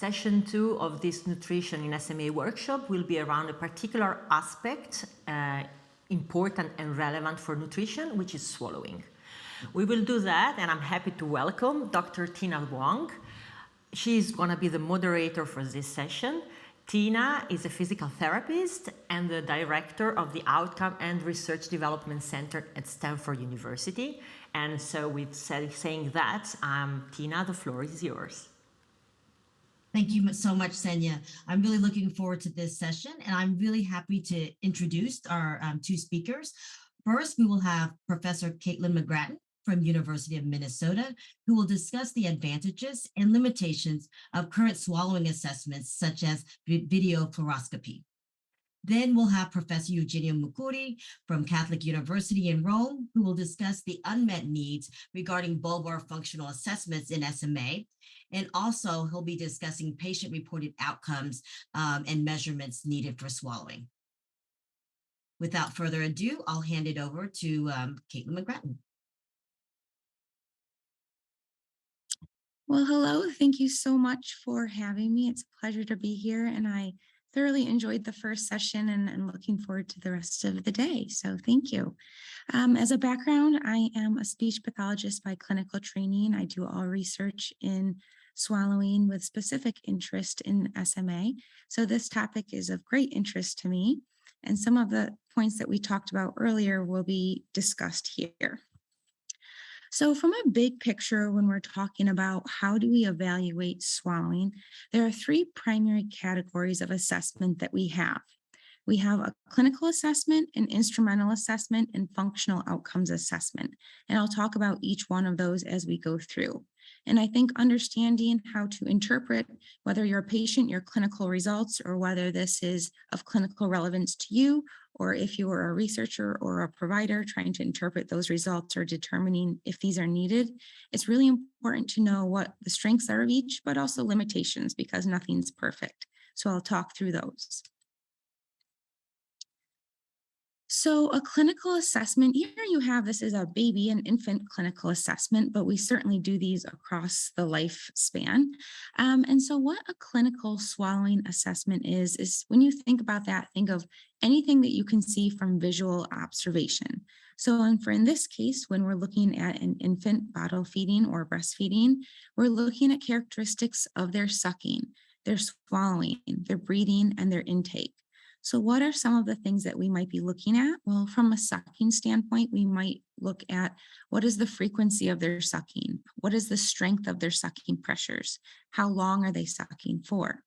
Session 2 of this Nutrition in SMA workshop will be around a particular aspect important and relevant for nutrition, which is swallowing. We will do that, and I'm happy to welcome Dr. Tina Wong. She's going to be the moderator for this session. Tina is a physical therapist and the director of the Outcome and Research Development Center at Stanford University. And so with saying that, Tina, the floor is yours. Thank you so much, Senya. I'm really looking forward to this session, and I'm really happy to introduce our two speakers. First, we will have Professor Caitlin McGrattan from University of Minnesota, who will discuss the advantages and limitations of current swallowing assessments, such as video fluoroscopy. Then we'll have Professor Eugenio Mucuri from Catholic University in Rome, who will discuss the unmet needs regarding bulbar functional assessments in SMA. And also he'll be discussing patient-reported outcomes and measurements needed for swallowing. Without further ado, I'll hand it over to Caitlin McGrattan. Well, hello. Thank you so much for having me. It's a pleasure to be here, and I thoroughly enjoyed the first session and looking forward to the rest of the day. So thank you. As a background, I am a speech pathologist by clinical training. I do all research in swallowing with specific interest in SMA. So this topic is of great interest to me. And some of the points that we talked about earlier will be discussed here. So from a big picture, when we're talking about how do we evaluate swallowing, there are three primary categories of assessment that we have. We have a clinical assessment, an instrumental assessment, and functional outcomes assessment. And I'll talk about each one of those as we go through. And I think understanding how to interpret whether you're a patient, your clinical results, or whether this is of clinical relevance to you, or if you are a researcher or a provider trying to interpret those results or determining if these are needed, it's really important to know what the strengths are of each, but also limitations, because nothing's perfect. So I'll talk through those. So a clinical assessment, here you have, this is a baby, an infant clinical assessment, but we certainly do these across the lifespan. And so what a clinical swallowing assessment is when you think about that, think of anything that you can see from visual observation. So in this case, when we're looking at an infant bottle feeding or breastfeeding, we're looking at characteristics of their sucking, their swallowing, their breathing, and their intake. So what are some of the things that we might be looking at? Well, from a sucking standpoint, we might look at what is the frequency of their sucking? What is the strength of their sucking pressures? How long are they sucking for?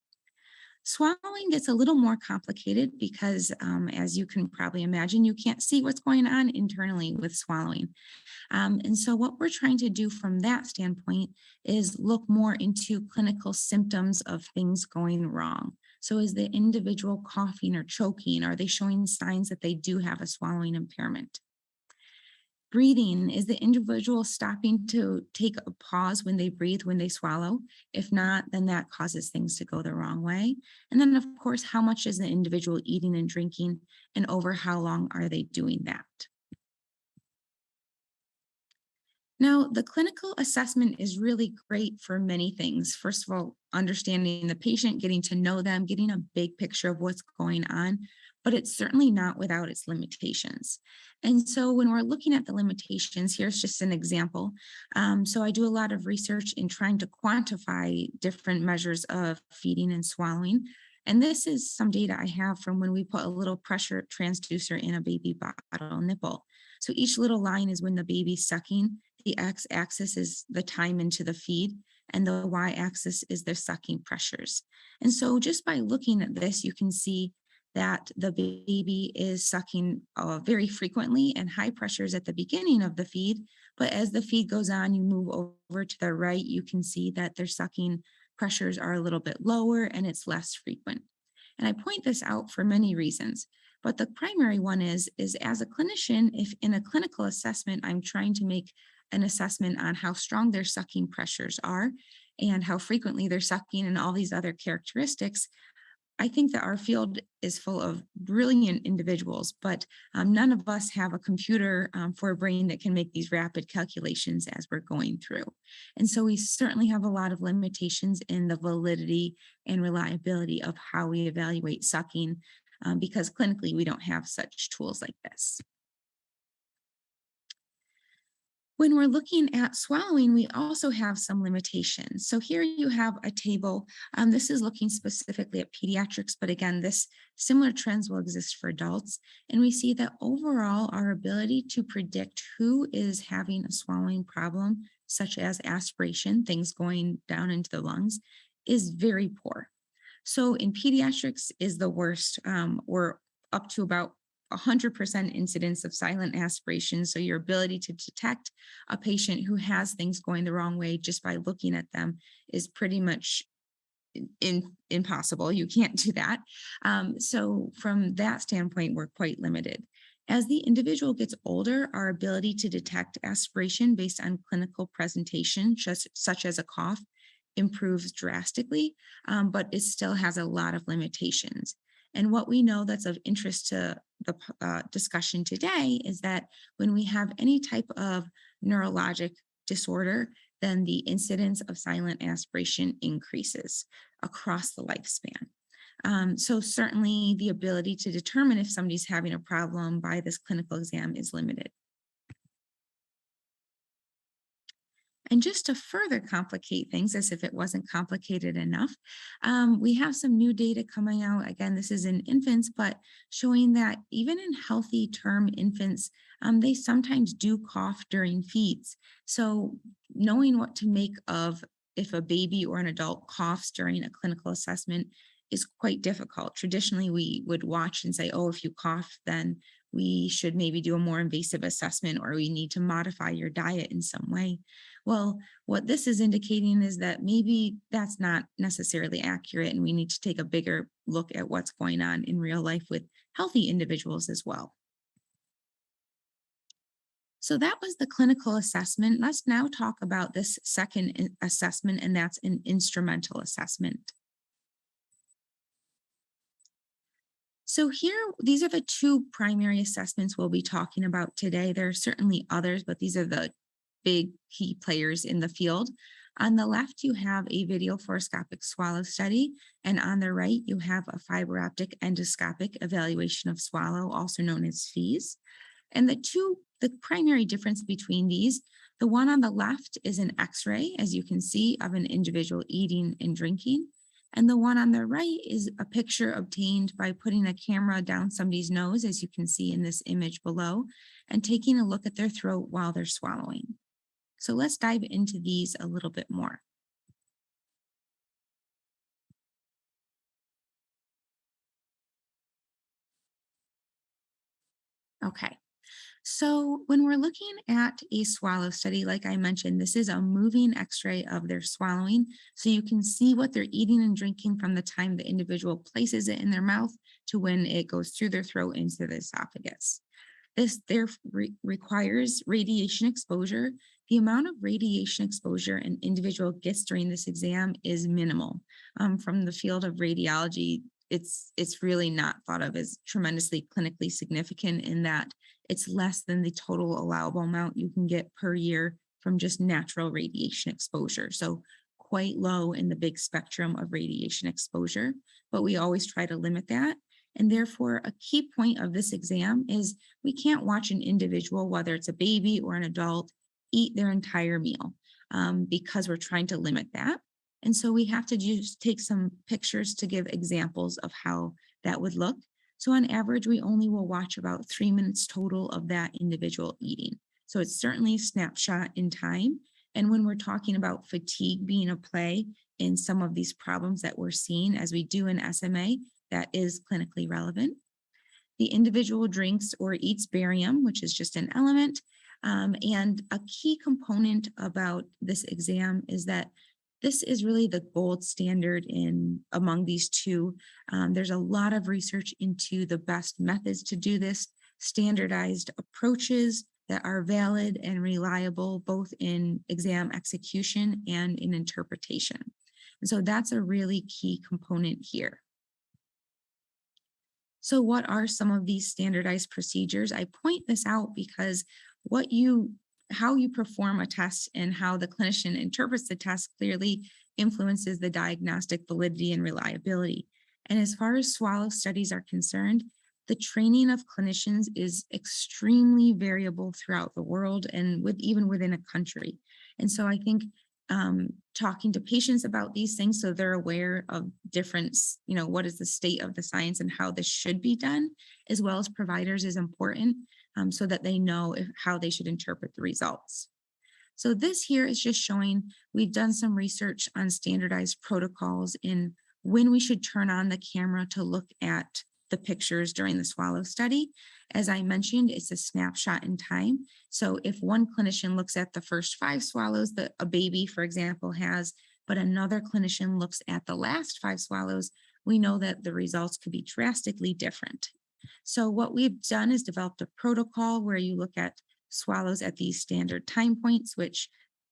Swallowing gets a little more complicated because, as you can probably imagine, you can't see what's going on internally with swallowing. And so what we're trying to do from that standpoint is look more into clinical symptoms of things going wrong. So is the individual coughing or choking? Are they showing signs that they do have a swallowing impairment? Breathing, is the individual stopping to take a pause when they breathe, when they swallow? If not, then that causes things to go the wrong way. And then, of course, how much is the individual eating and drinking, and over how long are they doing that? Now, the clinical assessment is really great for many things. First of all, understanding the patient, getting to know them, getting a big picture of what's going on, but it's certainly not without its limitations. And so when we're looking at the limitations, here's just an example. So I do a lot of research in trying to quantify different measures of feeding and swallowing. And this is some data I have from when we put a little pressure transducer in a baby bottle nipple. So each little line is when the baby's sucking. The x-axis is the time into the feed, and the y-axis is their sucking pressures. And so just by looking at this, you can see that the baby is sucking very frequently and high pressures at the beginning of the feed. But as the feed goes on, you move over to the right, you can see that their sucking pressures are a little bit lower and it's less frequent. And I point this out for many reasons. But the primary one is as a clinician, if in a clinical assessment, I'm trying to make an assessment on how strong their sucking pressures are and how frequently they're sucking and all these other characteristics, I think that our field is full of brilliant individuals, but none of us have a computer for a brain that can make these rapid calculations as we're going through. And so we certainly have a lot of limitations in the validity and reliability of how we evaluate sucking because clinically we don't have such tools like this. When we're looking at swallowing, we also have some limitations. So here you have a table. This is looking specifically at pediatrics, but again, this similar trends will exist for adults. And we see that overall, our ability to predict who is having a swallowing problem, such as aspiration, things going down into the lungs, is very poor. So in pediatrics is the worst. We're up to about 100% incidence of silent aspiration. So your ability to detect a patient who has things going the wrong way just by looking at them is pretty much impossible. You can't do that. So from that standpoint, we're quite limited. As the individual gets older, our ability to detect aspiration based on clinical presentation, such as a cough, improves drastically, but it still has a lot of limitations. And what we know that's of interest to the discussion today is that when we have any type of neurologic disorder, then the incidence of silent aspiration increases across the lifespan. So certainly the ability to determine if somebody's having a problem by this clinical exam is limited. And just to further complicate things, as if it wasn't complicated enough, we have some new data coming out. Again, this is in infants, but showing that even in healthy term infants, they sometimes do cough during feeds. So knowing what to make of if a baby or an adult coughs during a clinical assessment is quite difficult. Traditionally, we would watch and say, oh, if you cough, then we should maybe do a more invasive assessment or we need to modify your diet in some way. Well, what this is indicating is that maybe that's not necessarily accurate, and we need to take a bigger look at what's going on in real life with healthy individuals as well. So that was the clinical assessment. Let's now talk about this second assessment, and that's an instrumental assessment. So here, these are the two primary assessments we'll be talking about today. There are certainly others, but these are the big key players in the field. On the left, you have a video fluoroscopic swallow study, and on the right, you have a fiber optic endoscopic evaluation of swallow, also known as FEES. And the primary difference between these, the one on the left is an X-ray, as you can see, of an individual eating and drinking. And the one on the right is a picture obtained by putting a camera down somebody's nose, as you can see in this image below, and taking a look at their throat while they're swallowing. So let's dive into these a little bit more. Okay. So when we're looking at a swallow study, like I mentioned, this is a moving x-ray of their swallowing. So you can see what they're eating and drinking from the time the individual places it in their mouth to when it goes through their throat into the esophagus. This requires radiation exposure. The amount of radiation exposure an individual gets during this exam is minimal. From the field of radiology, it's really not thought of as tremendously clinically significant in that it's less than the total allowable amount you can get per year from just natural radiation exposure. So quite low in the big spectrum of radiation exposure, but we always try to limit that. And therefore, a key point of this exam is we can't watch an individual, whether it's a baby or an adult, eat their entire meal because we're trying to limit that. And so we have to just take some pictures to give examples of how that would look. So on average, we only will watch about 3 minutes total of that individual eating. So it's certainly a snapshot in time. And when we're talking about fatigue being a play in some of these problems that we're seeing, as we do in SMA, that is clinically relevant. The individual drinks or eats barium, which is just an element. And a key component about this exam is that this is really the gold standard among these two. There's a lot of research into the best methods to do this, standardized approaches that are valid and reliable, both in exam execution and in interpretation. And so that's a really key component here. So what are some of these standardized procedures? I point this out because how you perform a test and how the clinician interprets the test clearly influences the diagnostic validity and reliability. And as far as swallow studies are concerned, the training of clinicians is extremely variable throughout the world and even within a country. And so I think talking to patients about these things so they're aware of difference, what is the state of the science and how this should be done, as well as providers, is important, so that they know how they should interpret the results. So this here is just showing we've done some research on standardized protocols in when we should turn on the camera to look at the pictures during the swallow study. As I mentioned, it's a snapshot in time. So if one clinician looks at the first 5 swallows that a baby, for example, has, but another clinician looks at the last 5 swallows, we know that the results could be drastically different. So what we've done is developed a protocol where you look at swallows at these standard time points, which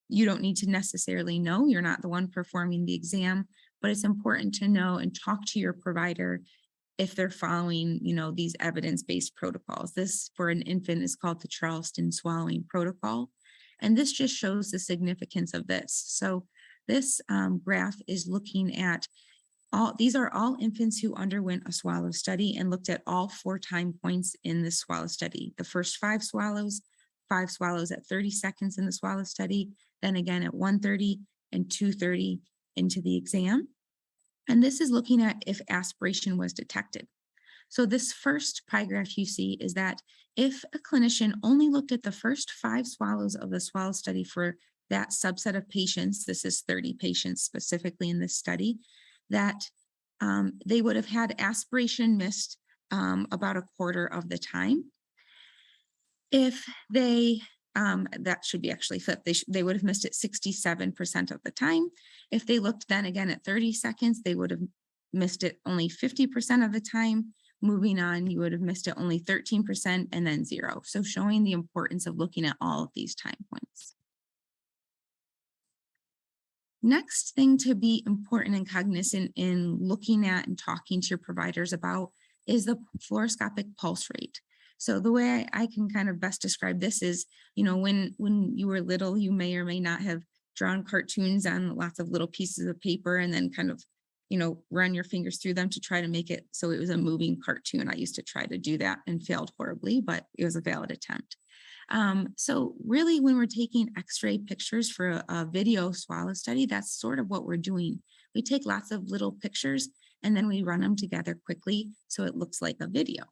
you don't need to necessarily know. You're not the one performing the exam, but it's important to know and talk to your provider if they're following, these evidence-based protocols. This for an infant is called the Charleston swallowing protocol. And this just shows the significance of this. So this graph is looking at these are all infants who underwent a swallow study and looked at all 4 time points in the swallow study. The first 5 swallows at 30 seconds in the swallow study, then again at 1:30 and 2:30 into the exam. And this is looking at if aspiration was detected. So this first pie graph you see is that if a clinician only looked at the first 5 swallows of the swallow study for that subset of patients, this is 30 patients specifically in this study, that they would have had aspiration missed about a quarter of the time. If they, that should be actually flipped, they would have missed it 67% of the time. If they looked then again at 30 seconds, they would have missed it only 50% of the time. Moving on, you would have missed it only 13% and then 0. So showing the importance of looking at all of these time points. Next thing to be important and cognizant in looking at and talking to your providers about is the fluoroscopic pulse rate. So the way I can kind of best describe this is, when you were little, you may or may not have drawn cartoons on lots of little pieces of paper and then kind of, run your fingers through them to try to make it so it was a moving cartoon. I used to try to do that and failed horribly, but it was a valid attempt. So really, when we're taking X-ray pictures for a video swallow study, that's sort of what we're doing. We take lots of little pictures and then we run them together quickly so it looks like a video.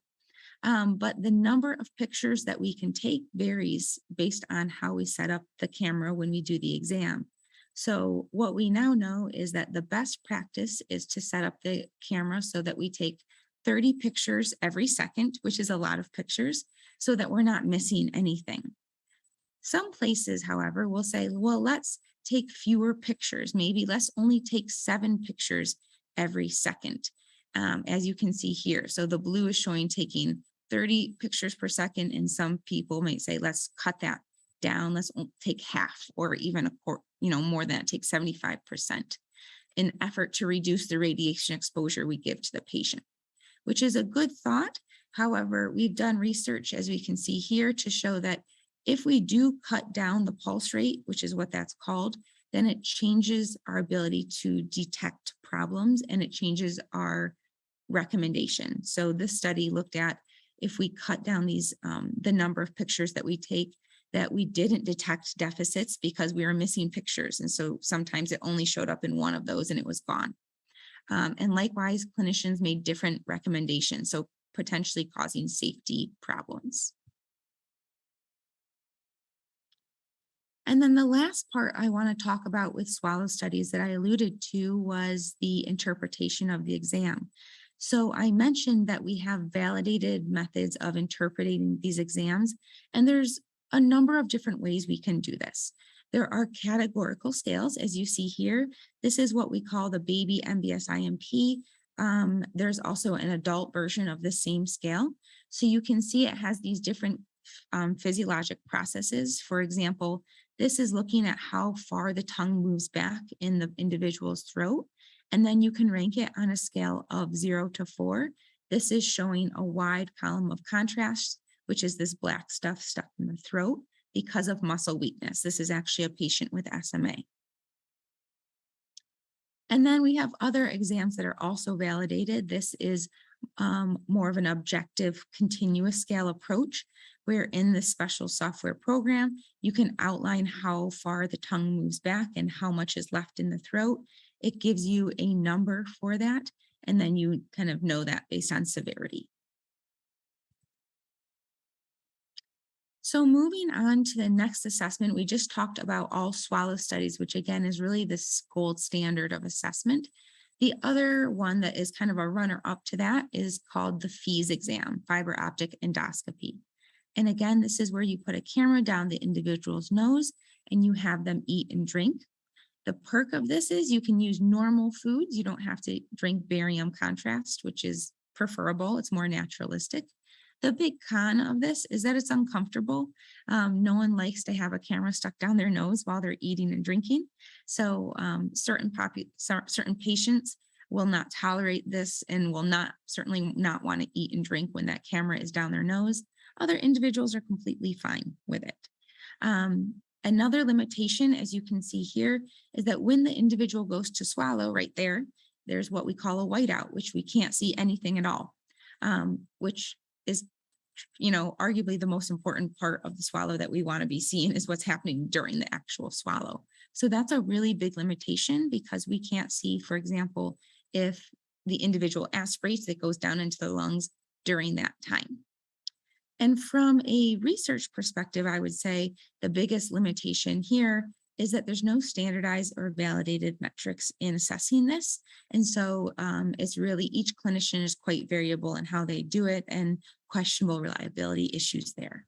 But the number of pictures that we can take varies based on how we set up the camera when we do the exam. So what we now know is that the best practice is to set up the camera so that we take 30 pictures every second, which is a lot of pictures, so that we're not missing anything. Some places, however, will say, well, let's take fewer pictures. Maybe let's only take 7 pictures every second, as you can see here. So the blue is showing taking 30 pictures per second, and some people might say, let's cut that down. Let's take half or even more than that, take 75% in effort to reduce the radiation exposure we give to the patient, which is a good thought. However, we've done research, as we can see here, to show that if we do cut down the pulse rate, which is what that's called, then it changes our ability to detect problems and it changes our recommendation. So this study looked at if we cut down the number of pictures that we take, that we didn't detect deficits because we were missing pictures. And so sometimes it only showed up in one of those and it was gone. And likewise, clinicians made different recommendations, so potentially causing safety problems. And then the last part I want to talk about with swallow studies that I alluded to was the interpretation of the exam. So I mentioned that we have validated methods of interpreting these exams, and there's a number of different ways we can do this. There are categorical scales, as you see here. This is what we call the baby MBS-IMP. There's also an adult version of the same scale. So you can see it has these different physiologic processes. For example, this is looking at how far the tongue moves back in the individual's throat. And then you can rank it on a scale of 0 to 4. This is showing a wide column of contrast, which is this black stuff stuck in the throat because of muscle weakness. This is actually a patient with SMA. And then we have other exams that are also validated. This is more of an objective continuous scale approach, where in this special software program, you can outline how far the tongue moves back and how much is left in the throat. It gives you a number for that, and then you kind of know that based on severity. So moving on to the next assessment, we just talked about all swallow studies, which again is really this gold standard of assessment. The other one that is kind of a runner up to that is called the FEES exam, fiber optic endoscopy. And again, this is where you put a camera down the individual's nose and you have them eat and drink. The perk of this is you can use normal foods. You don't have to drink barium contrast, which is preferable. It's more naturalistic. The big con of this is that it's uncomfortable. No one likes to have a camera stuck down their nose while they're eating and drinking. So certain patients will not tolerate this and will certainly not want to eat and drink when that camera is down their nose. Other individuals are completely fine with it. Another limitation, as you can see here, is that when the individual goes to swallow right there, there's what we call a whiteout, which we can't see anything at all, which is, arguably the most important part of the swallow that we want to be seeing is what's happening during the actual swallow. So that's a really big limitation because we can't see, for example, if the individual aspirates, it goes down into the lungs during that time. And from a research perspective, I would say the biggest limitation here is that there's no standardized or validated metrics in assessing this. And so it's really each clinician is quite variable in how they do it and questionable reliability issues there.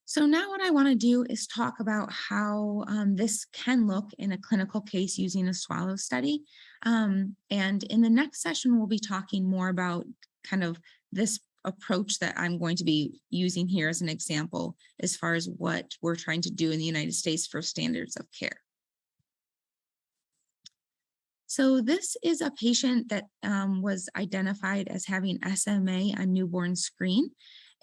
So now what I want to do is talk about how this can look in a clinical case using a swallow study. And in the next session, we'll be talking more about kind of this approach that I'm going to be using here as an example as far as what we're trying to do in the United States for standards of care. So this is a patient that was identified as having SMA on newborn screen.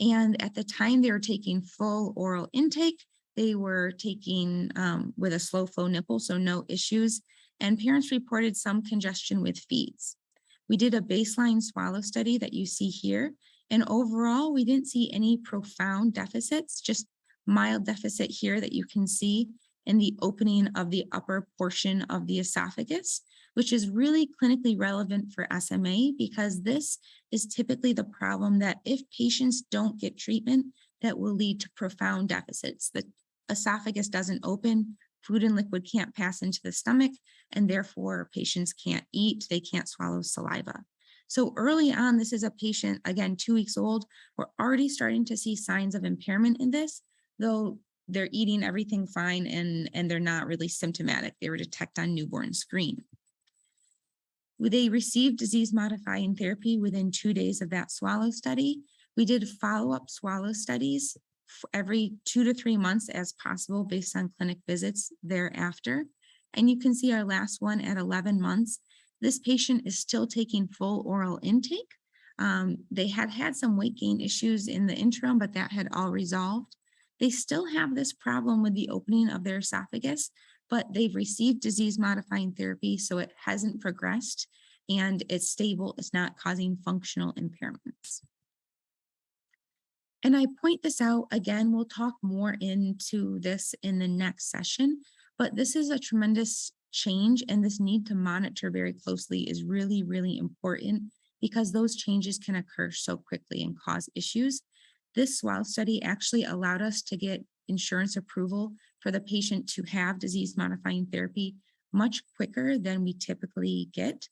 And at the time they were taking full oral intake, they were taking with a slow flow nipple, so no issues. And parents reported some congestion with feeds. We did a baseline swallow study that you see here. And overall, we didn't see any profound deficits, just mild deficit here that you can see in the opening of the upper portion of the esophagus, which is really clinically relevant for SMA because this is typically the problem that if patients don't get treatment, that will lead to profound deficits. The esophagus doesn't open, food and liquid can't pass into the stomach, and therefore patients can't eat, they can't swallow saliva. So early on, this is a patient, again, 2 weeks old. We're already starting to see signs of impairment in this, though they're eating everything fine and they're not really symptomatic. They were detected on newborn screen. They received disease-modifying therapy within 2 days of that swallow study. We did follow-up swallow studies every 2 to 3 months as possible based on clinic visits thereafter. And you can see our last one at 11 months. This patient is still taking full oral intake. They had had some weight gain issues in the interim, but that had all resolved. They still have this problem with the opening of their esophagus, but they've received disease-modifying therapy, so it hasn't progressed and it's stable. It's not causing functional impairments. And I point this out again, we'll talk more into this in the next session, but this is a tremendous change and this need to monitor very closely is really, really important because those changes can occur so quickly and cause issues. This swallow study actually allowed us to get insurance approval for the patient to have disease-modifying therapy much quicker than we typically get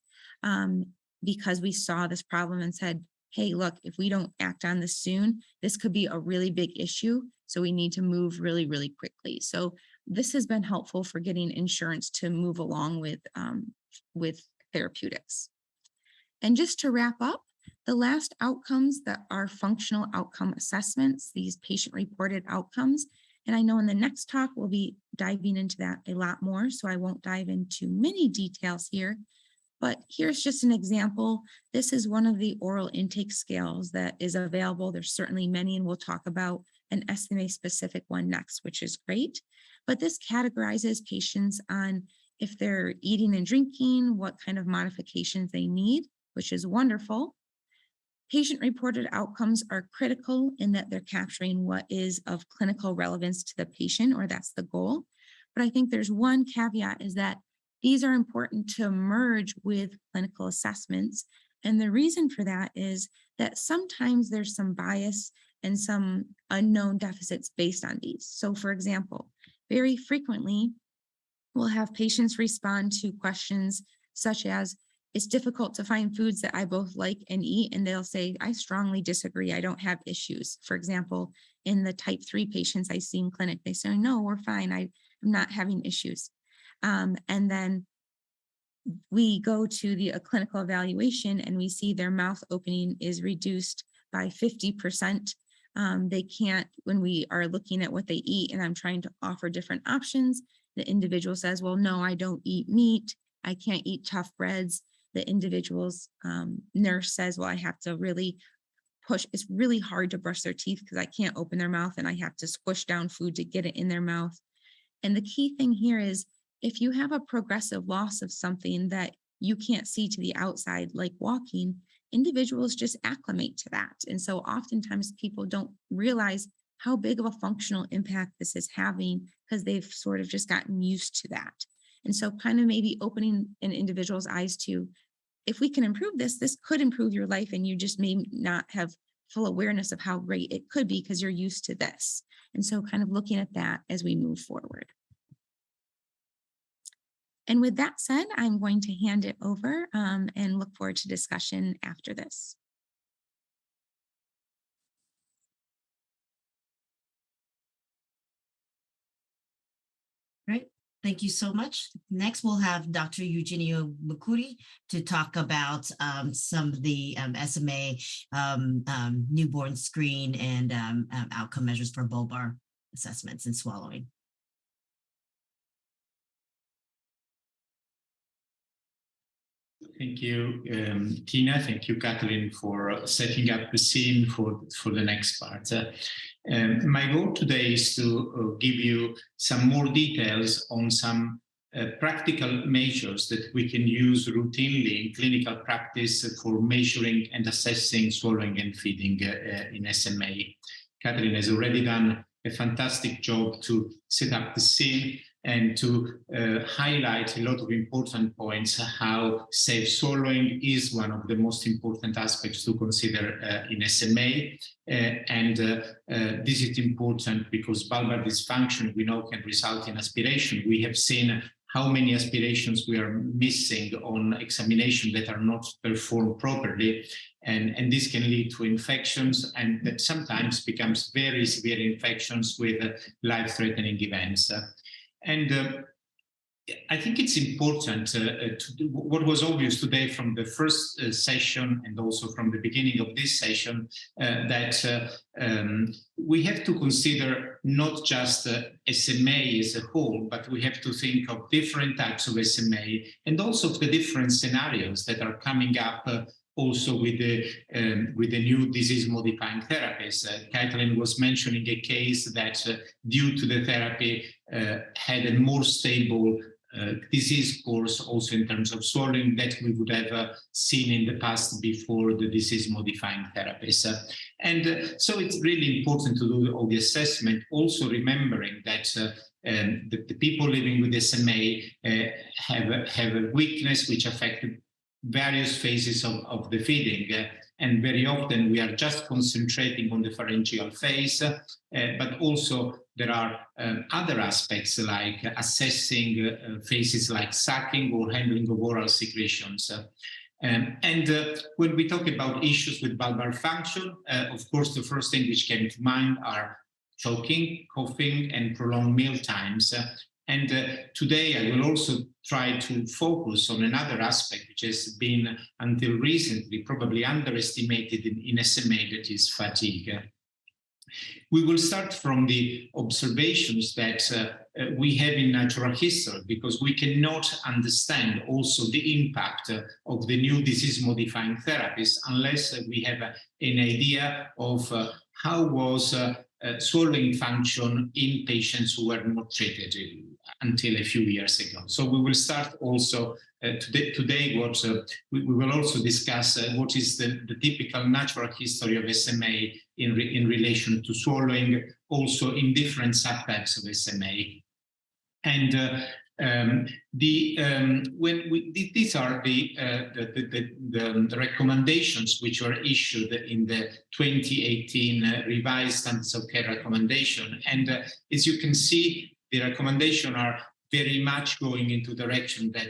because we saw this problem and said, hey, look, if we don't act on this soon, this could be a really big issue. So we need to move really, really quickly. So this has been helpful for getting insurance to move along with therapeutics. And just to wrap up, the last outcomes that are functional outcome assessments, these patient-reported outcomes. And I know in the next talk, we'll be diving into that a lot more, so I won't dive into many details here. But here's just an example. This is one of the oral intake scales that is available. There's certainly many, and we'll talk about an SMA specific one next, which is great. But this categorizes patients on if they're eating and drinking, what kind of modifications they need, which is wonderful. Patient-reported outcomes are critical in that they're capturing what is of clinical relevance to the patient, or that's the goal. But I think there's one caveat, is that these are important to merge with clinical assessments. And the reason for that is that sometimes there's some bias and some unknown deficits based on these. So for example, very frequently, we'll have patients respond to questions such as, it's difficult to find foods that I both like and eat. And they'll say, I strongly disagree. I don't have issues. For example, in the type 3 patients I see in clinic, they say, no, we're fine. I'm not having issues. And then we go to the clinical evaluation and we see their mouth opening is reduced by 50%. They can't, when we are looking at what they eat and I'm trying to offer different options, the individual says, well, no, I don't eat meat. I can't eat tough breads. The individual's nurse says, well, I have to really push. It's really hard to brush their teeth because I can't open their mouth and I have to squish down food to get it in their mouth. And the key thing here is, if you have a progressive loss of something that you can't see to the outside, like walking, individuals just acclimate to that. And so oftentimes people don't realize how big of a functional impact this is having because they've sort of just gotten used to that. And so kind of maybe opening an individual's eyes to, if we can improve this, this could improve your life, and you just may not have full awareness of how great it could be because you're used to this. And so kind of looking at that as we move forward. And with that said, I'm going to hand it over and look forward to discussion after this. Great. Thank you so much. Next, we'll have Dr. Eugenio Mukuri to talk about some of the SMA newborn screen and outcome measures for bulbar assessments and swallowing. Thank you, Tina. Thank you, Kathleen, for setting up the scene for the next part. My goal today is to give you some more details on some practical measures that we can use routinely in clinical practice for measuring and assessing swallowing and feeding in SMA. Kathleen has already done a fantastic job to set up the scene and to highlight a lot of important points, how safe swallowing is one of the most important aspects to consider in SMA. This is important because bulbar dysfunction, we know, can result in aspiration. We have seen how many aspirations we are missing on examination that are not performed properly. And this can lead to infections, and that sometimes becomes very severe infections with life-threatening events. I think it's important what was obvious today from the first session and also from the beginning of this session, that we have to consider not just SMA as a whole, but we have to think of different types of SMA and also of the different scenarios that are coming up also with the new disease-modifying therapies. Kathleen was mentioning a case that, due to the therapy, had a more stable disease course, also in terms of swallowing, that we would have seen in the past before the disease-modifying therapies. So it's really important to do all the assessment, also remembering that the people living with SMA have a weakness which affected various phases of the feeding. And very often we are just concentrating on the pharyngeal phase, but also there are other aspects like assessing phases like sucking or handling of oral secretions. When we talk about issues with bulbar function, of course, the first thing which came to mind are choking, coughing, and prolonged meal times. Today I will also try to focus on another aspect which has been until recently probably underestimated in SMA, that is fatigue. We will start from the observations that we have in natural history, because we cannot understand also the impact of the new disease-modifying therapies unless we have an idea of how was swallowing function in patients who were not treated until a few years ago. So we will start also today what we will also discuss what is the typical natural history of SMA in relation to swallowing, also in different subtypes of SMA. And these are the recommendations which were issued in the 2018 revised standards of care recommendation. And as you can see, the recommendations are very much going into the direction that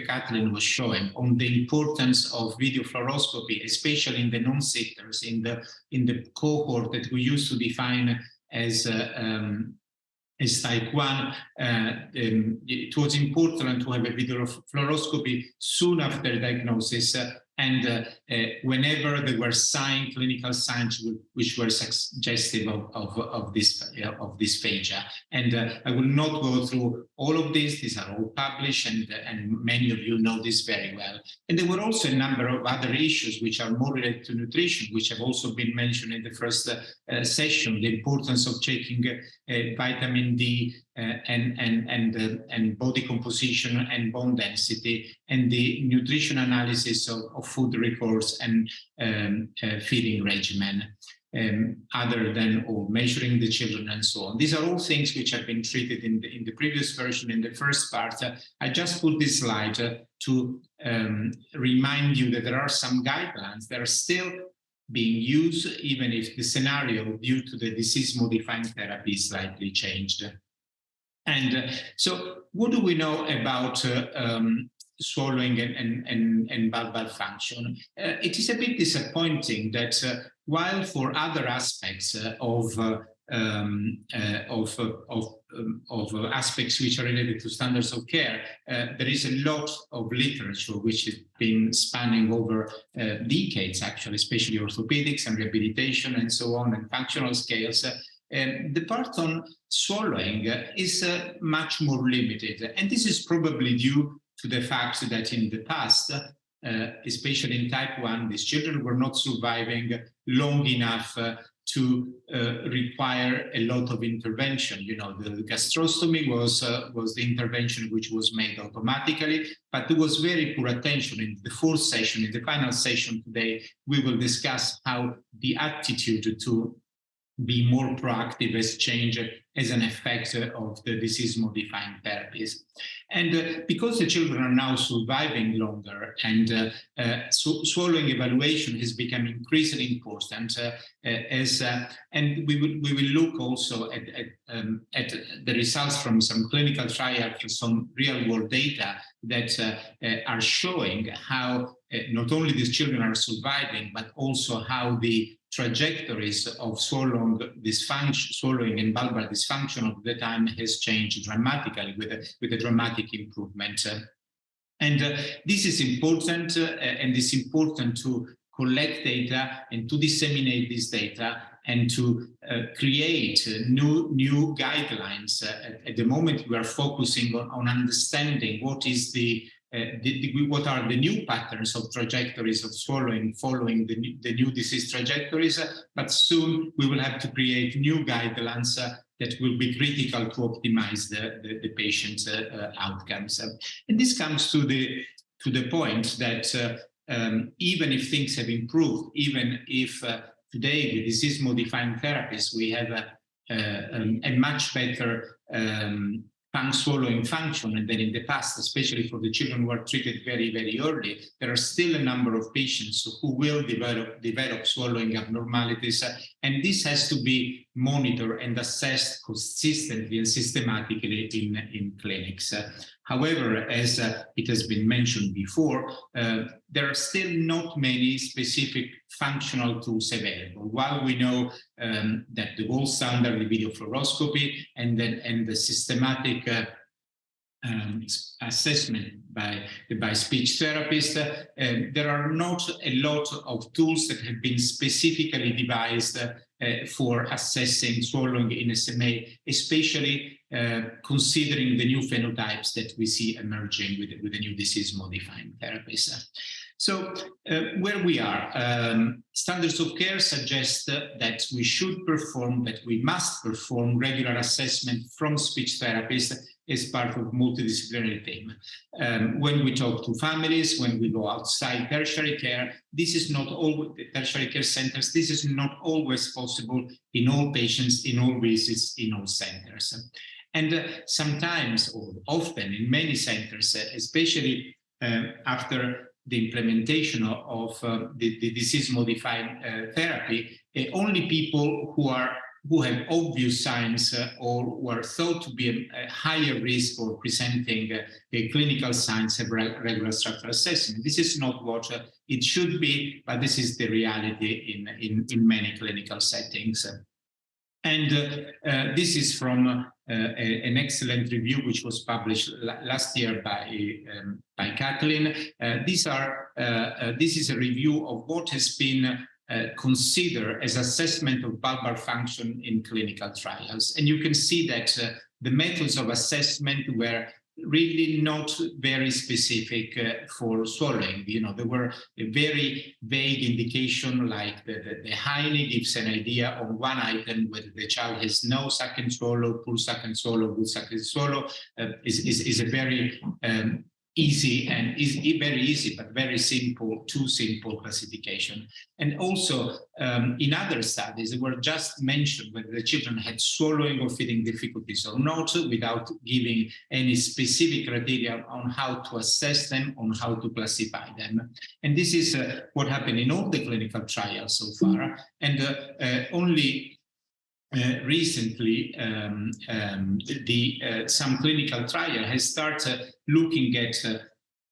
Kathleen was showing on the importance of video fluoroscopy, especially in the non-sitters, in the cohort that we used to define as type 1. It was important to have a video fluoroscopy soon after diagnosis, and whenever there were clinical signs which were suggestive of dysphagia. And I will not go through all of this. These are all published, and many of you know this very well. And there were also a number of other issues which are more related to nutrition, which have also been mentioned in the first session: the importance of checking vitamin D and body composition and bone density, and the nutrition analysis of food records and feeding regimen, other than measuring the children and so on. These are all things which have been treated in the previous version, in the first part. I just put this slide to remind you that there are some guidelines that are still being used, even if the scenario due to the disease-modifying therapy is slightly changed. And so what do we know about swallowing and bulbar function? It is a bit disappointing that while for other aspects of aspects which are related to standards of care, there is a lot of literature which has been spanning over decades, actually, especially orthopedics and rehabilitation and so on, and functional scales. The part on swallowing is much more limited. And this is probably due to the fact that in the past, especially in type 1, these children were not surviving long enough to require a lot of intervention. You know, the gastrostomy was the intervention which was made automatically, but there was very poor attention. In the fourth session, in the final session today, we will discuss how the attitude to be more proactive has changed as an effect of the disease-modifying therapies. And because the children are now surviving longer, and swallowing evaluation has become increasingly important, and we will look also at the results from some clinical trials, some real-world data that are showing how not only these children are surviving, but also how the trajectories of swallowing and bulbar dysfunction of the time has changed dramatically with a dramatic improvement. And this is important, and it's important to collect data and to disseminate this data and to create new guidelines. At the moment, we are focusing on understanding what is what are the new patterns of trajectories of swallowing following the new disease trajectories, but soon we will have to create new guidelines that will be critical to optimize the patient's outcomes. And this comes to the point that even if things have improved, even if today with disease-modifying therapies we have a much better swallowing function than in the past, especially for the children who are treated very, very early, there are still a number of patients who will develop swallowing abnormalities, and this has to be monitored and assessed consistently and systematically in clinics. However, as it has been mentioned before, there are still not many specific functional tools available. While we know that the gold standard, the video fluoroscopy, and the systematic assessment by speech therapists, there are not a lot of tools that have been specifically devised for assessing swallowing in SMA, especially considering the new phenotypes that we see emerging with the new disease-modifying therapies. So where we are, standards of care suggest that we should perform, that we must perform regular assessment from speech therapists as part of multidisciplinary team. When we talk to families, when we go outside tertiary care, this is not always, tertiary care centers, this is not always possible in all patients, in all visits, in all centers. And sometimes, or often in many centers, especially after the implementation of the disease-modifying therapy, only people who have obvious signs or who are thought to be a higher risk for presenting clinical signs have regular structural assessment. This is not what it should be, but this is the reality in many clinical settings. And this is from an excellent review which was published last year by Kathleen. This is a review of what has been considered as assessment of bulbar function in clinical trials. And you can see that the methods of assessment were really not very specific for swallowing. You know, there were a very vague indication, like the Heine gives an idea on one item whether the child has no suck and swallow, poor suck and swallow, good suck and swallow, is a very easy and very easy but very simple, too simple classification. And also in other studies, they were just mentioned whether the children had swallowing or feeding difficulties or not, without giving any specific criteria on how to assess them, on how to classify them. And this is what happened in all the clinical trials so far. And only recently, some clinical trial has started looking at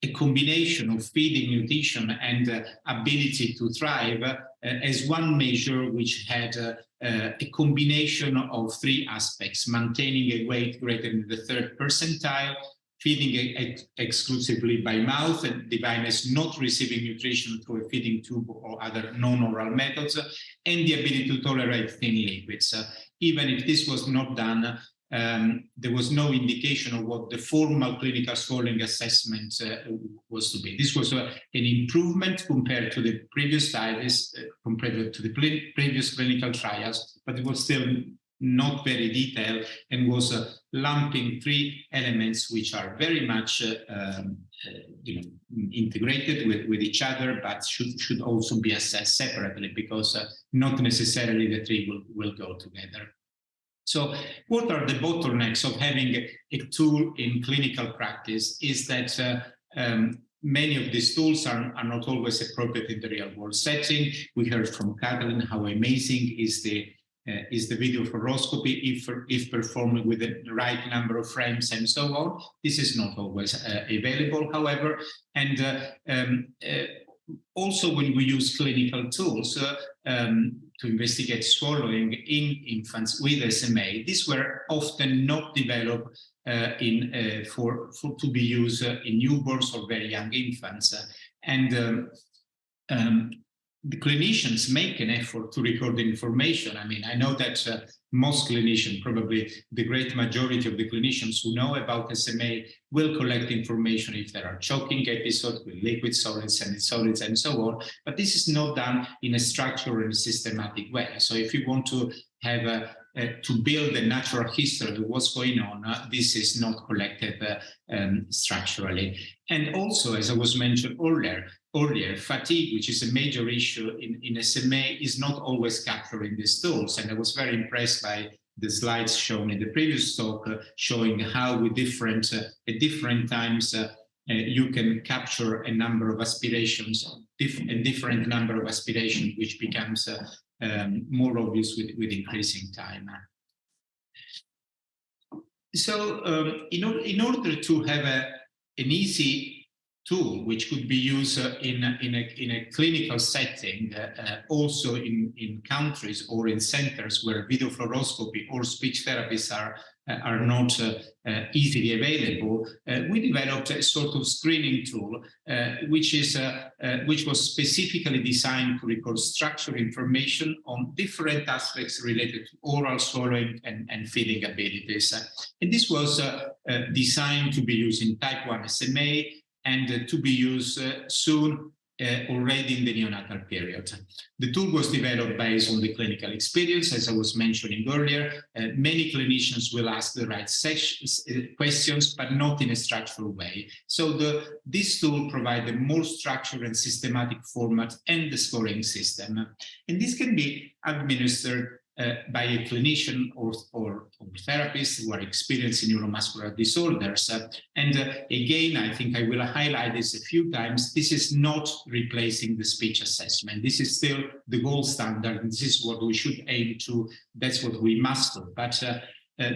a combination of feeding, nutrition, and ability to thrive as one measure which had a combination of three aspects: maintaining a weight greater than the third percentile, feeding exclusively by mouth, and defined not receiving nutrition through a feeding tube or other non-oral methods, and the ability to tolerate thin liquids. Even if this was not done, there was no indication of what the formal clinical swallowing assessment was to be. This was an improvement compared to the previous studies, compared to the previous clinical trials, but it was still not very detailed, and was lumping three elements which are very much integrated with each other, but should also be assessed separately, because not necessarily the three will go together. So what are the bottlenecks of having a tool in clinical practice is that many of these tools are not always appropriate in the real world setting. We heard from Kathleen how amazing is the video fluoroscopy if performed with the right number of frames and so on. This is not always available, however. And also when we use clinical tools to investigate swallowing in infants with SMA, these were often not developed to be used in newborns or very young infants. And the clinicians make an effort to record the information. I mean, I know that most clinicians, probably the great majority of the clinicians who know about SMA, will collect information if there are choking episodes with liquid solids, semi-solids, and so on. But this is not done in a structured and systematic way. So if you want to have to build a natural history of what's going on, this is not collected structurally. And also, as I was mentioned earlier, fatigue, which is a major issue in SMA, is not always captured in these tools. And I was very impressed by the slides shown in the previous talk, showing how at different times you can capture a number of aspirations, a different number of aspirations, which becomes more obvious with increasing time. So in order to have an easy tool which could be used in a clinical setting, also in countries or in centers where video fluoroscopy or speech therapies are not easily available. We developed a sort of screening tool which was specifically designed to record structured information on different aspects related to oral, swallowing, and feeding abilities. And this was designed to be used in type 1 SMA and to be used soon already in the neonatal period. The tool was developed based on the clinical experience, as I was mentioning earlier. Many clinicians will ask the right questions, but not in a structural way. So this tool provides a more structured and systematic format and the scoring system. And this can be administered by a clinician or therapists who are experiencing neuromuscular disorders. Again, I think I will highlight this a few times. This is not replacing the speech assessment. This is still the gold standard. This is what we should aim to. That's what we must do. But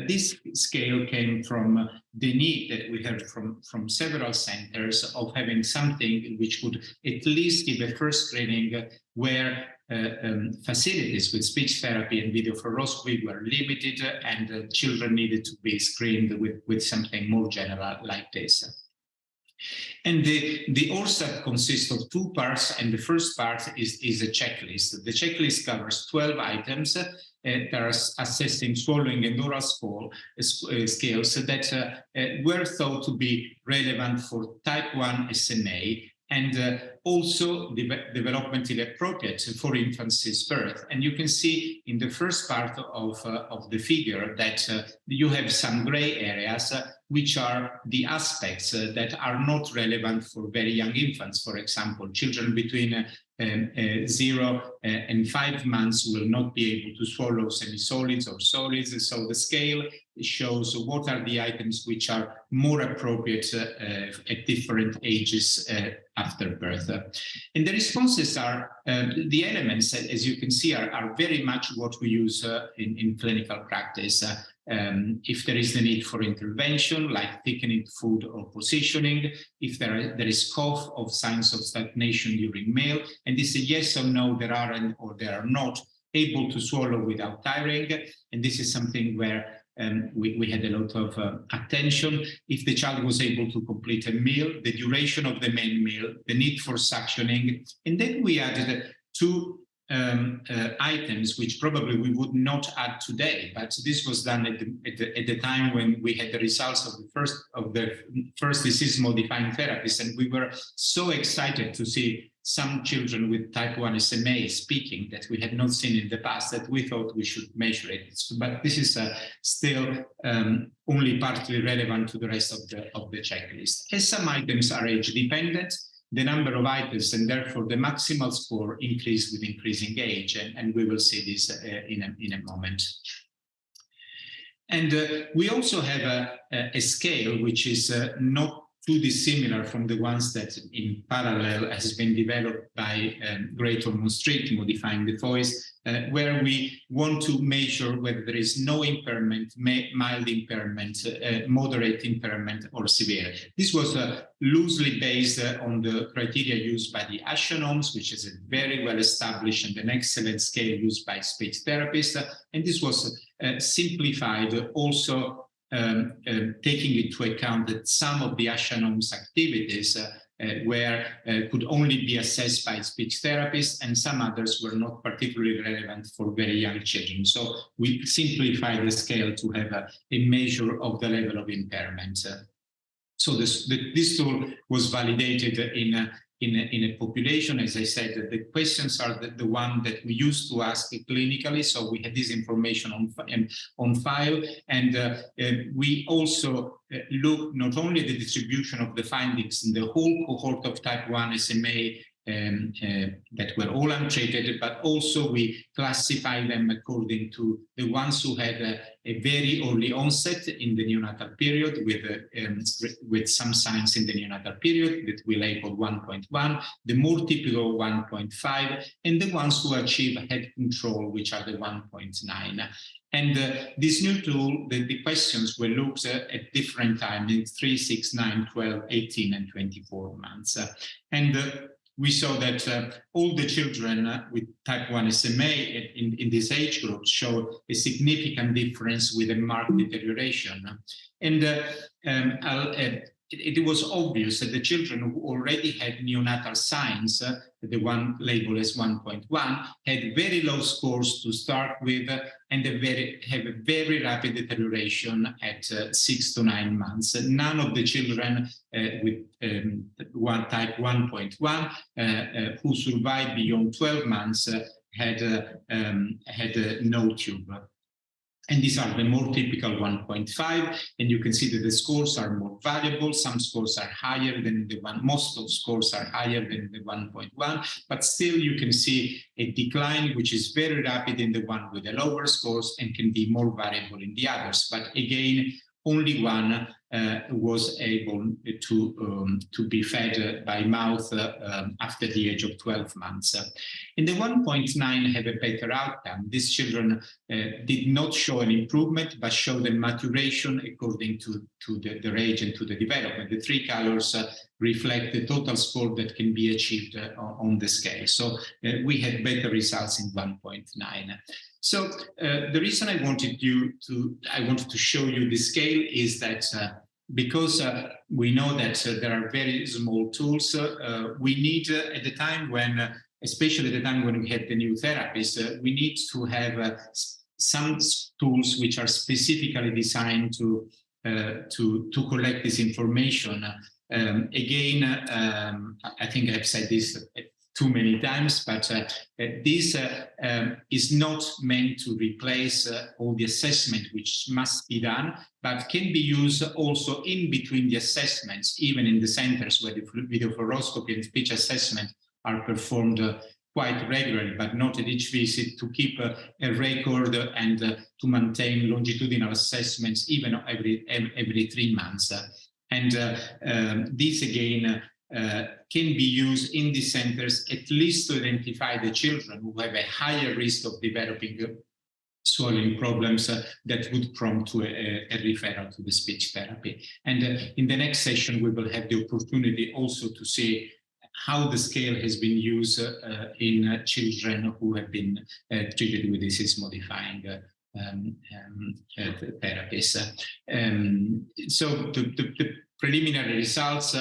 this scale came from the need that we heard from several centers of having something which would at least give a first screening where facilities with speech therapy and video fluoroscopy were limited, and children needed to be screened with something more general like this. And the ORSAT consists of two parts, and the first part is a checklist. The checklist covers 12 items that are assessing swallowing and oral scales that were thought to be relevant for type 1 SMA, and also developmentally appropriate for infant since birth. And you can see in the first part of the figure that you have some gray areas, which are the aspects that are not relevant for very young infants. For example, children between 0 and 5 months will not be able to swallow semi-solids or solids. So the scale shows what are the items which are more appropriate at different ages after birth. And the responses are, the elements, as you can see, are very much what we use in clinical practice. If there is the need for intervention, like thickening food or positioning, if there is cough or signs of stagnation during meal, and this is yes or no, there are or there are not able to swallow without tiring, and this is something where we had a lot of attention. If the child was able to complete a meal, the duration of the main meal, the need for suctioning, and then we added two items which probably we would not add today, but this was done at the time when we had the results of the first disease-modifying therapies, and we were so excited to see some children with type 1 SMA speaking that we had not seen in the past, that we thought we should measure it. But this is still only partly relevant to the rest of the checklist. As some items are age-dependent, the number of items and therefore the maximal score increase with increasing age, and we will see this in a moment. And we also have a scale which is not too dissimilar from the ones that in parallel has been developed by Great Ormond Street, modifying the voice, where we want to measure whether there is no impairment, mild impairment, moderate impairment, or severe. This was loosely based on the criteria used by the Ashenomes, which is a very well established and an excellent scale used by speech therapists. And this was simplified also taking into account that some of the Ashenomes activities could only be assessed by speech therapists, and some others were not particularly relevant for very young children. So we simplified the scale to have a measure of the level of impairment. So this tool was validated in a population. As I said, the questions are the one that we used to ask clinically, so we had this information on file, and we also look not only at the distribution of the findings in the whole cohort of type 1 SMA that were all untreated, but also we classify them according to the ones who had a very early onset in the neonatal period with some signs in the neonatal period that we label 1.1, the more typical 1.5, and the ones who achieve head control, which are the 1.9. And this new tool, the questions were looked at different times in 3, 6, 9, 12, 18, and 24 months. We saw that all the children with type 1 SMA in this age group show a significant difference with a marked deterioration. And it was obvious that the children who already had neonatal signs, the one labeled as 1.1, had very low scores to start with and have a very rapid deterioration at 6 to 9 months. None of the children with type 1.1 who survived beyond 12 months had no tube. And these are the more typical 1.5, and you can see that the scores are more variable. Some scores are higher than the one, most of scores are higher than the 1.1, but still you can see a decline which is very rapid in the one with the lower scores and can be more variable in the others. But again, only one was able to be fed by mouth after the age of 12 months. And the 1.9 have a better outcome. These children did not show an improvement, but showed a maturation according to their age and to the development. The three colors reflect the total score that can be achieved on the scale. So we had better results in 1.9. So the reason I wanted to show you the scale is that because we know that there are very small tools, we need at the time when, especially at the time when we had the new therapies, we need to have some tools which are specifically designed to collect this information. Again, I think I've said this too many times, but this is not meant to replace all the assessment which must be done, but can be used also in between the assessments, even in the centers where the video fluoroscopy and speech assessment are performed quite regularly, but not at each visit, to keep a record and to maintain longitudinal assessments even every 3 months. And this again can be used in the centers at least to identify the children who have a higher risk of developing swallowing problems that would prompt to a referral to the speech therapy. And in the next session, we will have the opportunity also to see how the scale has been used in children who have been treated with disease-modifying therapies. So the preliminary results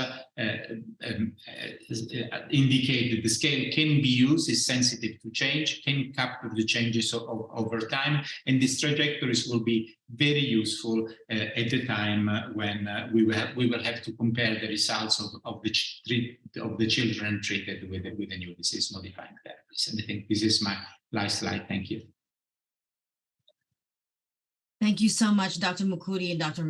indicate that the scale can be used, is sensitive to change, can capture the changes over time, and these trajectories will be very useful at the time when we will have to compare the results of the children treated with a new disease-modifying therapies. And I think this is my last slide. Thank you. Thank you so much, Dr. Mukhudi and Dr.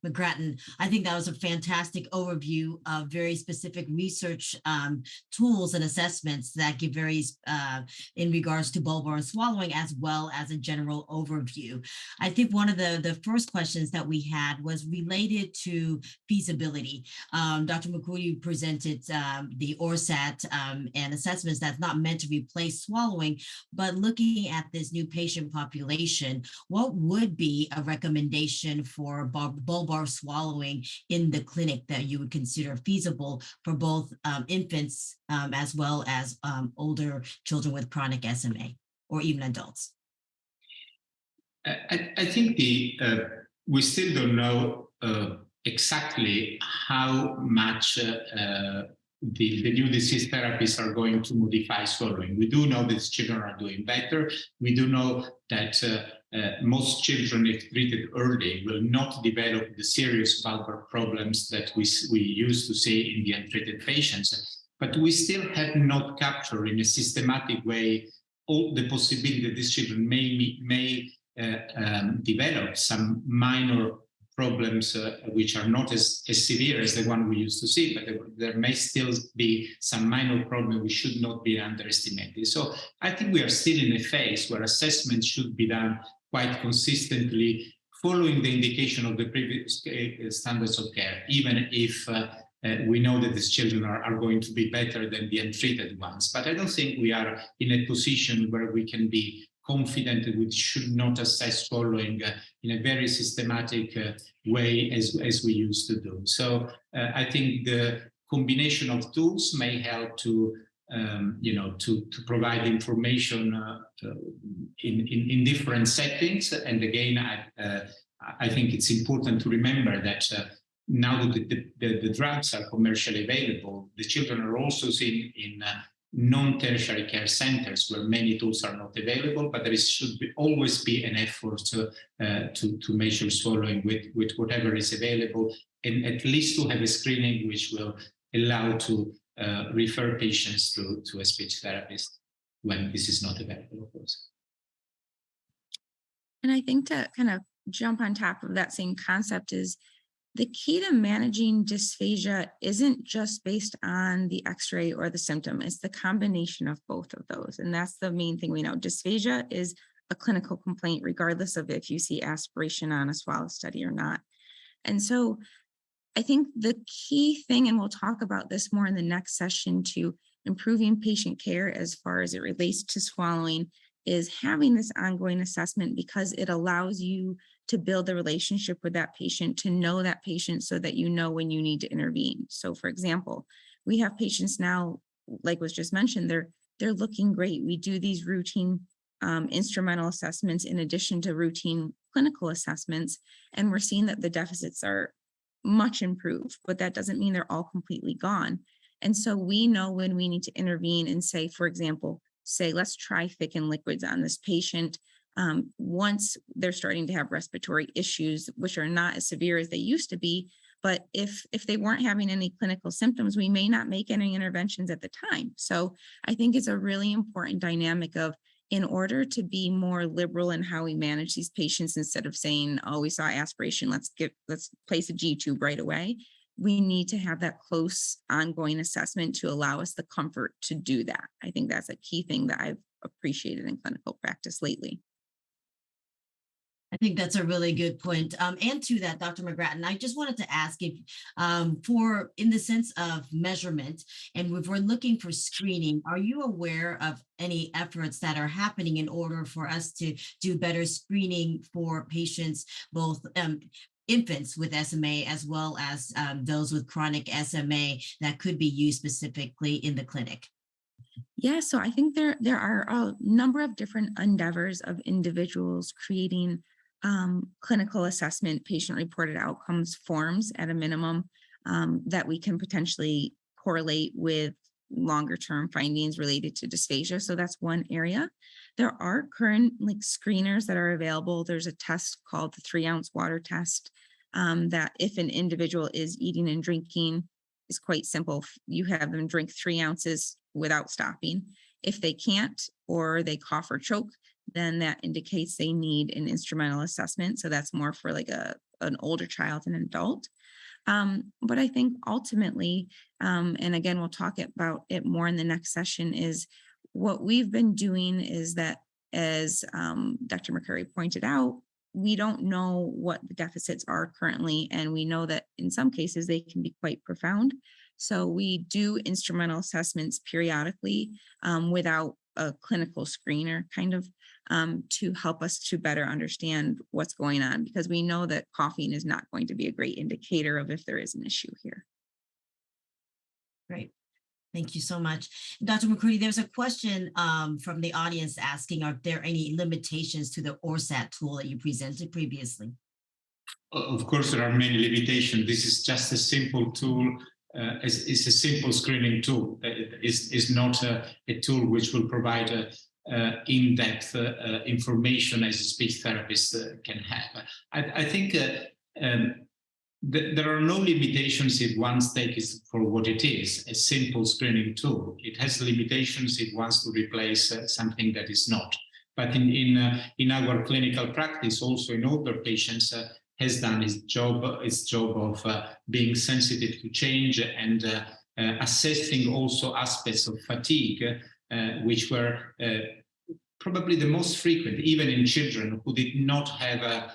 McGrattan. I think that was a fantastic overview of very specific research tools and assessments that give varies in regards to bulbar and swallowing, as well as a general overview. I think one of the first questions that we had was related to feasibility. Dr. Mukhudi presented the ORSAT and assessments that's not meant to replace swallowing, but looking at this new patient population, what would be a recommendation for bulbar swallowing in the clinic that you would consider feasible for both infants as well as older children with chronic SMA or even adults? I think we still don't know exactly how much the new disease therapies are going to modify swallowing. We do know that children are doing better. We do know that most children, if treated early, will not develop the serious bulbar problems that we used to see in the untreated patients. But we still have not captured in a systematic way all the possibility that these children may develop some minor problems which are not as severe as the one we used to see, but there may still be some minor problem which should not be underestimated. So I think we are still in a phase where assessment should be done quite consistently, following the indication of the previous standards of care, even if we know that these children are going to be better than the untreated ones. But I don't think we are in a position where we can be confident that we should not assess following in a very systematic way as we used to do. So I think the combination of tools may help to to provide information in different settings. And again, I think it's important to remember that now that the drugs are commercially available, the children are also seen in non-tertiary care centers where many tools are not available, but there should always be an effort to measure swallowing with whatever is available, and at least to have a screening which will allow to refer patients to a speech therapist when this is not available, of course. And I think to kind of jump on top of that same concept is the key to managing dysphagia isn't just based on the x-ray or the symptom, it's the combination of both of those. And that's the main thing we know. Dysphagia is a clinical complaint, regardless of if you see aspiration on a swallow study or not. And so I think the key thing, and we'll talk about this more in the next session, to improving patient care as far as it relates to swallowing, is having this ongoing assessment, because it allows you to build a relationship with that patient, to know that patient so that you know when you need to intervene. So for example, we have patients now, like was just mentioned, they're looking great. We do these routine instrumental assessments in addition to routine clinical assessments, and we're seeing that the deficits are much improved, but that doesn't mean they're all completely gone. And so we know when we need to intervene and say, for example, let's try thickened liquids on this patient. Once they're starting to have respiratory issues, which are not as severe as they used to be, but if they weren't having any clinical symptoms, we may not make any interventions at the time. So I think it's a really important dynamic of, in order to be more liberal in how we manage these patients, instead of saying, oh, we saw aspiration, let's place a G tube right away, we need to have that close ongoing assessment to allow us the comfort to do that. I think that's a key thing that I've appreciated in clinical practice lately. I think that's a really good point. And to that, Dr. McGrattan, I just wanted to ask if, in the sense of measurement, and if we're looking for screening, are you aware of any efforts that are happening in order for us to do better screening for patients, both infants with SMA as well as those with chronic SMA, that could be used specifically in the clinic? Yeah, so I think there are a number of different endeavors of individuals creating clinical assessment, patient-reported outcomes forms at a minimum that we can potentially correlate with longer-term findings related to dysphagia. So that's one area. There are current screeners that are available. There's a test called the 3-ounce water test that, if an individual is eating and drinking, is quite simple. You have them drink 3 ounces without stopping. If they can't, or they cough or choke, then that indicates they need an instrumental assessment. So that's more for an older child and an adult. But I think ultimately, and again, we'll talk about it more in the next session, is what we've been doing is that, as Dr. McCurry pointed out, we don't know what the deficits are currently, and we know that in some cases they can be quite profound. So we do instrumental assessments periodically without a clinical screener, kind of, to help us to better understand what's going on, because we know that coughing is not going to be a great indicator of if there is an issue here. Great. Thank you so much. Dr. McCurdy, there's a question from the audience asking, are there any limitations to the ORSAT tool that you presented previously? Of course, there are many limitations. This is just a simple tool. It's a simple screening tool. It's not a tool which will provide in-depth information as a speech therapist can have. I think there are no limitations if one takes it for what it is, a simple screening tool. It has limitations if it wants to replace something that is not. But in our clinical practice, also in older patients, has done its job of being sensitive to change and assessing also aspects of fatigue, which were probably the most frequent, even in children who did not have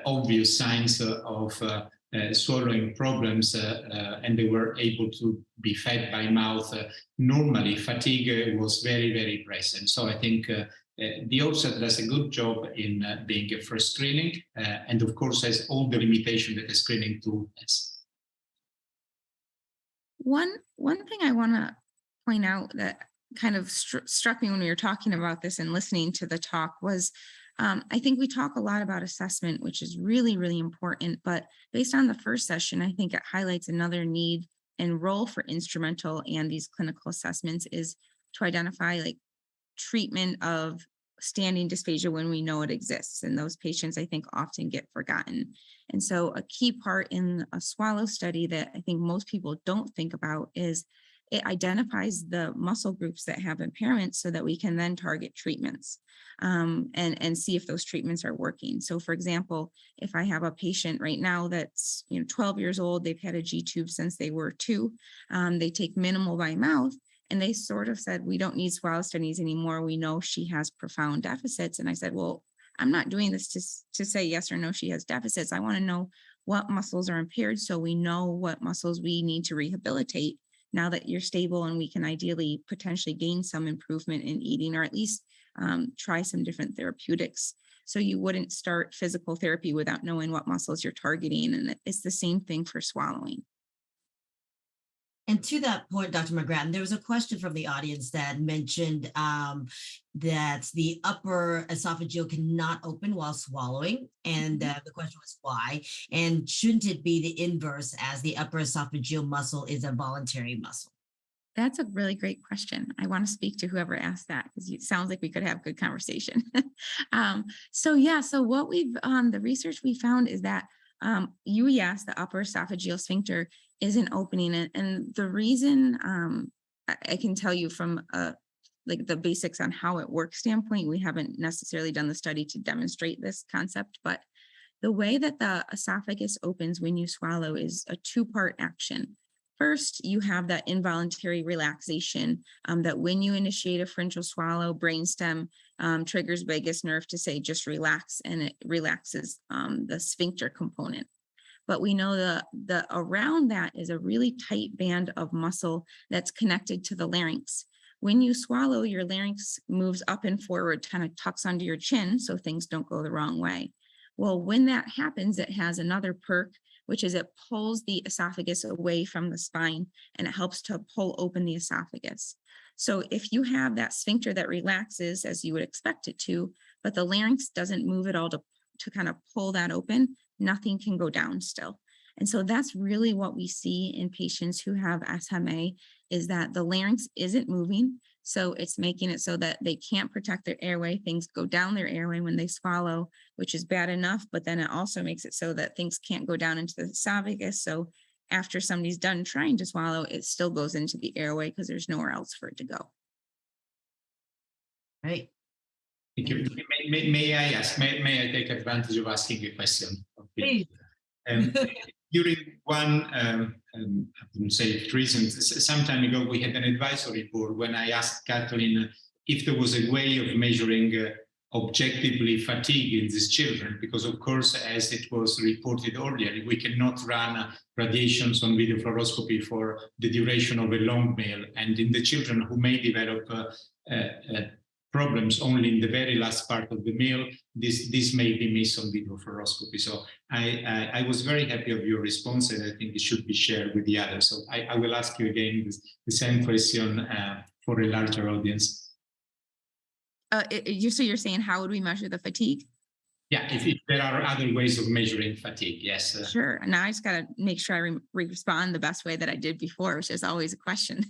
obvious signs of swallowing problems, and they were able to be fed by mouth normally. Fatigue was very, very present. So I think the OSAT does a good job in being a first screening, and of course has all the limitation that a screening tool has. One thing I want to point out that kind of struck me when we were talking about this and listening to the talk was, I think we talk a lot about assessment, which is really, really important. But based on the first session, I think it highlights another need and role for instrumental and these clinical assessments is to identify like treatment of standing dysphagia when we know it exists. And those patients, I think, often get forgotten. And so a key part in a swallow study that I think most people don't think about is it identifies the muscle groups that have impairments so that we can then target treatments and see if those treatments are working. So for example, if I have a patient right now that's 12 years old, they've had a G-tube since they were 2, they take minimal by mouth, and they sort of said, we don't need swallow studies anymore. We know she has profound deficits. And I said, well, I'm not doing this to say yes or no, she has deficits. I want to know what muscles are impaired so we know what muscles we need to rehabilitate now that you're stable, and we can ideally potentially gain some improvement in eating, or at least try some different therapeutics. So you wouldn't start physical therapy without knowing what muscles you're targeting. And it's the same thing for swallowing. And to that point, Dr. McGrattan, there was a question from the audience that mentioned that the upper esophageal cannot open while swallowing. And the question was why? And shouldn't it be the inverse, as the upper esophageal muscle is a voluntary muscle? That's a really great question. I want to speak to whoever asked that, because it sounds like we could have good conversation. So what we've, the research we found is that UES, the upper esophageal sphincter, isn't opening it. And the reason I can tell you from like the basics on how it works standpoint, we haven't necessarily done the study to demonstrate this concept, but the way that the esophagus opens when you swallow is a 2-part action. First, you have that involuntary relaxation that when you initiate a pharyngeal swallow, brainstem triggers vagus nerve to say, just relax, and it relaxes the sphincter component. But we know the around that is a really tight band of muscle that's connected to the larynx. When you swallow, your larynx moves up and forward, kind of tucks under your chin so things don't go the wrong way. Well, when that happens, it has another perk, which is it pulls the esophagus away from the spine, and it helps to pull open the esophagus. So if you have that sphincter that relaxes as you would expect it to, but the larynx doesn't move at all to kind of pull that open, nothing can go down still. And so that's really what we see in patients who have SMA, is that the larynx isn't moving. So it's making it so that they can't protect their airway. Things go down their airway when they swallow, which is bad enough, but then it also makes it so that things can't go down into the esophagus. So after somebody's done trying to swallow, it still goes into the airway because there's nowhere else for it to go. Right. Thank you. May I ask, may I take advantage of asking a question? Please. During one, I wouldn't say recent, some time ago, we had an advisory board when I asked Kathleen if there was a way of measuring objectively fatigue in these children, because of course, as it was reported earlier, we cannot run radiations on video fluoroscopy for the duration of a long meal. And in the children who may develop problems only in the very last part of the meal, this may be missed on video fluoroscopy. So I was very happy of your response, and I think it should be shared with the others. So I will ask you again the same question for a larger audience. So you're saying, how would we measure the fatigue? Yeah, if there are other ways of measuring fatigue, yes. Sure. Now I just got to make sure I respond the best way that I did before, which is always a question.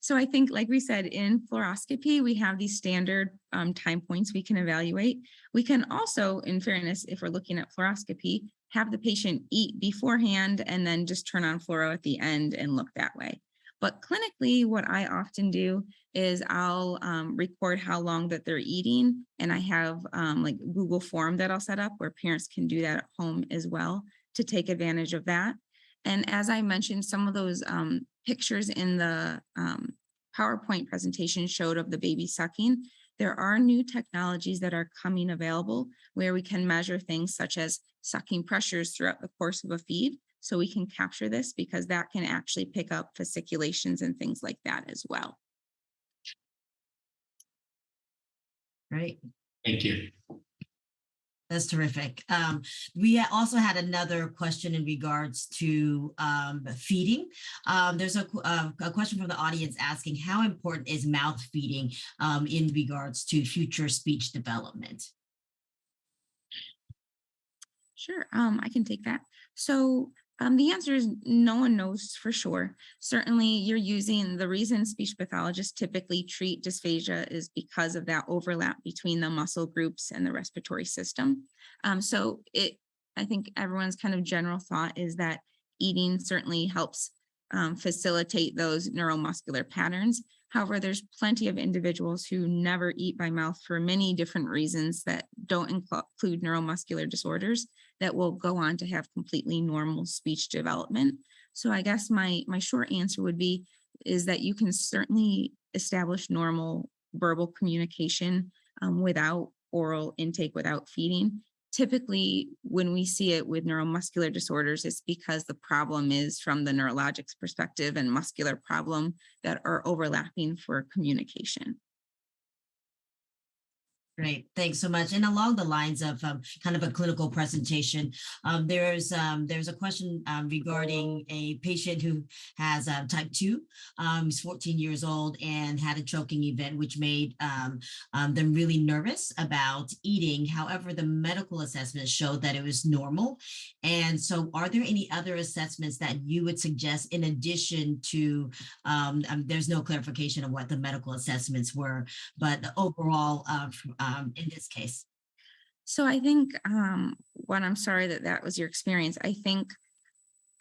So I think, like we said, in fluoroscopy, we have these standard time points we can evaluate. We can also, in fairness, if we're looking at fluoroscopy, have the patient eat beforehand and then just turn on fluoro at the end and look that way. But clinically, what I often do is I'll record how long that they're eating. And I have like Google form that I'll set up where parents can do that at home as well to take advantage of that. And as I mentioned, some of those pictures in the PowerPoint presentation showed of the baby sucking. There are new technologies that are coming available where we can measure things such as sucking pressures throughout the course of a feed. So we can capture this because that can actually pick up fasciculations and things like that as well. Great. Thank you. That's terrific. We also had another question in regards to feeding. There's a question from the audience asking, how important is mouth feeding in regards to future speech development? Sure, I can take that. So the answer is no one knows for sure. Certainly, you're using the reason speech pathologists typically treat dysphagia is because of that overlap between the muscle groups and the respiratory system. I think everyone's kind of general thought is that eating certainly helps facilitate those neuromuscular patterns. However, there's plenty of individuals who never eat by mouth for many different reasons that don't include neuromuscular disorders that will go on to have completely normal speech development. So I guess my short answer would be is that you can certainly establish normal verbal communication without oral intake, without feeding. Typically, when we see it with neuromuscular disorders, it's because the problem is from the neurologic perspective and muscular problem that are overlapping for communication. Great, thanks so much. And along the lines of kind of a clinical presentation, there's a question regarding a patient who has type 2. He's 14 years old and had a choking event, which made them really nervous about eating. However, the medical assessment showed that it was normal. And so are there any other assessments that you would suggest in addition to, there's no clarification of what the medical assessments were, but the overall in this case? So I think when I'm sorry that was your experience, I think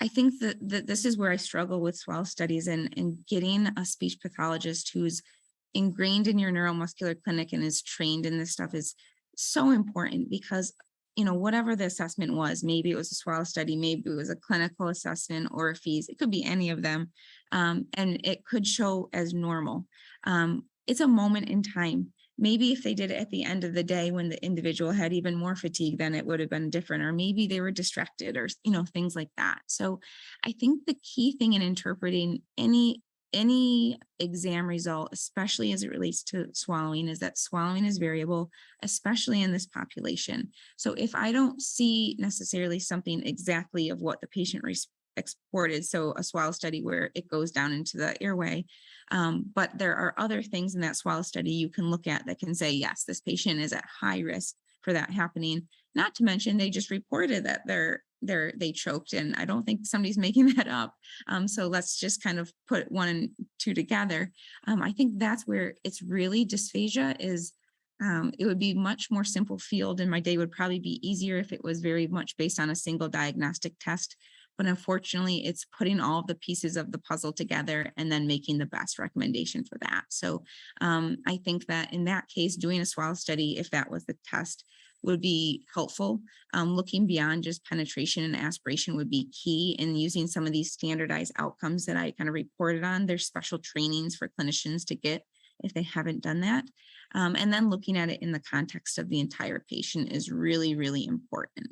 that this is where I struggle with swallow studies and getting a speech pathologist who's ingrained in your neuromuscular clinic and is trained in this stuff is so important because whatever the assessment was, maybe it was a swallow study, maybe it was a clinical assessment or a FEES, it could be any of them, and it could show as normal. It's a moment in time. Maybe if they did it at the end of the day when the individual had even more fatigue, then it would have been different, or maybe they were distracted or, things like that. So I think the key thing in interpreting any exam result, especially as it relates to swallowing, is that swallowing is variable, especially in this population. So if I don't see necessarily something exactly of what the patient exported, so a swallow study where it goes down into the airway, but there are other things in that swallow study you can look at that can say, yes, this patient is at high risk for that happening. Not to mention they just reported that they choked, and I don't think somebody's making that up. So let's just kind of put 1 and 2 together. I think that's where it's really dysphagia is. It would be much more simple field, and my day would probably be easier if it was very much based on a single diagnostic test. But unfortunately, it's putting all of the pieces of the puzzle together and then making the best recommendation for that. So I think that in that case, doing a swallow study, if that was the test, would be helpful. Looking beyond just penetration and aspiration would be key in using some of these standardized outcomes that I kind of reported on. There's special trainings for clinicians to get if they haven't done that. And then looking at it in the context of the entire patient is really, really important.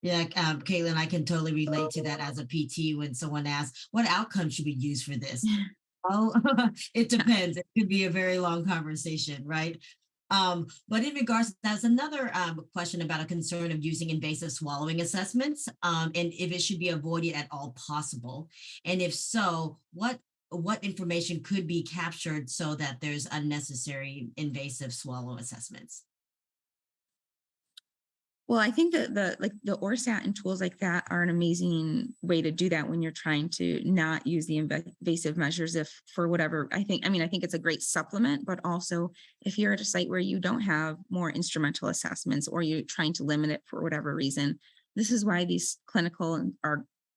Yeah, Caitlin, I can totally relate to that as a PT when someone asks, what outcome should we use for this? Oh, it depends. It could be a very long conversation, right? But in regards, that's another question about a concern of using invasive swallowing assessments, and if it should be avoided at all possible. And if so, what information could be captured so that there's unnecessary invasive swallow assessments? Well, I think that the ORSAT and tools like that are an amazing way to do that when you're trying to not use the invasive measures if for whatever, I think it's a great supplement, but also if you're at a site where you don't have more instrumental assessments or you're trying to limit it for whatever reason, this is why these clinical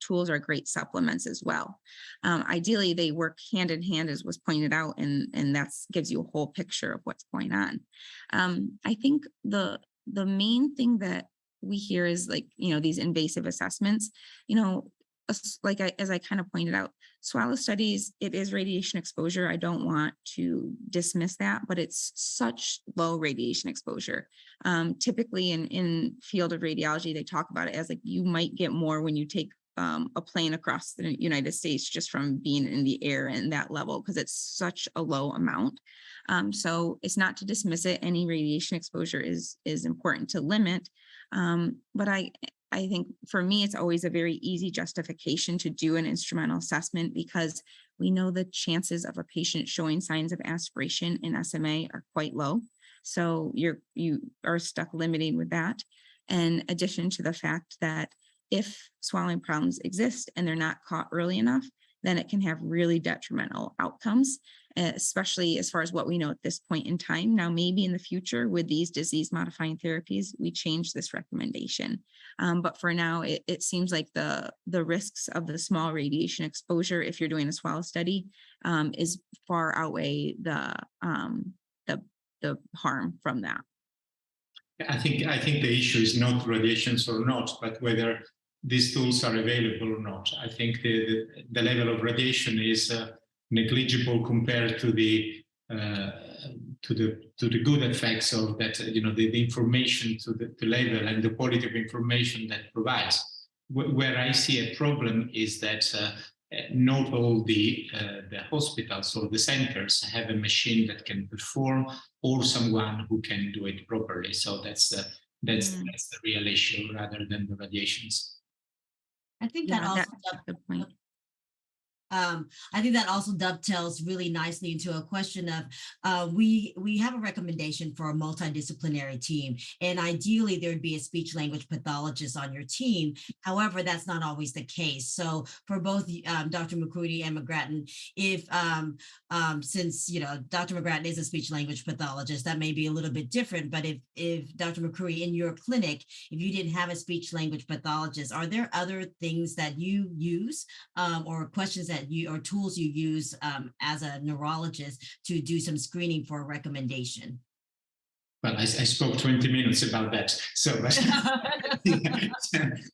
tools are great supplements as well. Ideally, they work hand in hand, as was pointed out, and that gives you a whole picture of what's going on. I think the main thing that we hear is like, these invasive assessments, as I kind of pointed out, swallow studies, it is radiation exposure. I don't want to dismiss that, but it's such low radiation exposure. Typically in field of radiology, they talk about it as like you might get more when you take a plane across the United States just from being in the air in that level, because it's such a low amount. So it's not to dismiss it. Any radiation exposure is important to limit. But I think for me, it's always a very easy justification to do an instrumental assessment, because we know the chances of a patient showing signs of aspiration in SMA are quite low. So you are stuck limiting with that. In addition to the fact that if swallowing problems exist and they're not caught early enough, then it can have really detrimental outcomes, especially as far as what we know at this point in time. Now, maybe in the future with these disease modifying therapies, we change this recommendation. But for now, it seems like the risks of the small radiation exposure, if you're doing a swallow study, is far outweigh the harm from that. I think the issue is not radiations or not, but whether these tools are available or not. I think the level of radiation is negligible compared to the good effects of that. The information, to the level and the quality of information that provides. Where I see a problem is that not all the hospitals or the centers have a machine that can perform, or someone who can do it properly. So that's the real issue rather than the radiations. I think that also that's the point. I think that also dovetails really nicely into a question of we have a recommendation for a multidisciplinary team, and ideally there would be a speech language pathologist on your team. However, that's not always the case. So for both Dr. McCready and McGrattan, if since Dr. McGrattan is a speech language pathologist, that may be a little bit different. But if Dr. McCready, in your clinic, if you didn't have a speech language pathologist, are there other things that you use or questions that or tools you use as a neurologist to do some screening for a recommendation? Well, I spoke 20 minutes about that. So,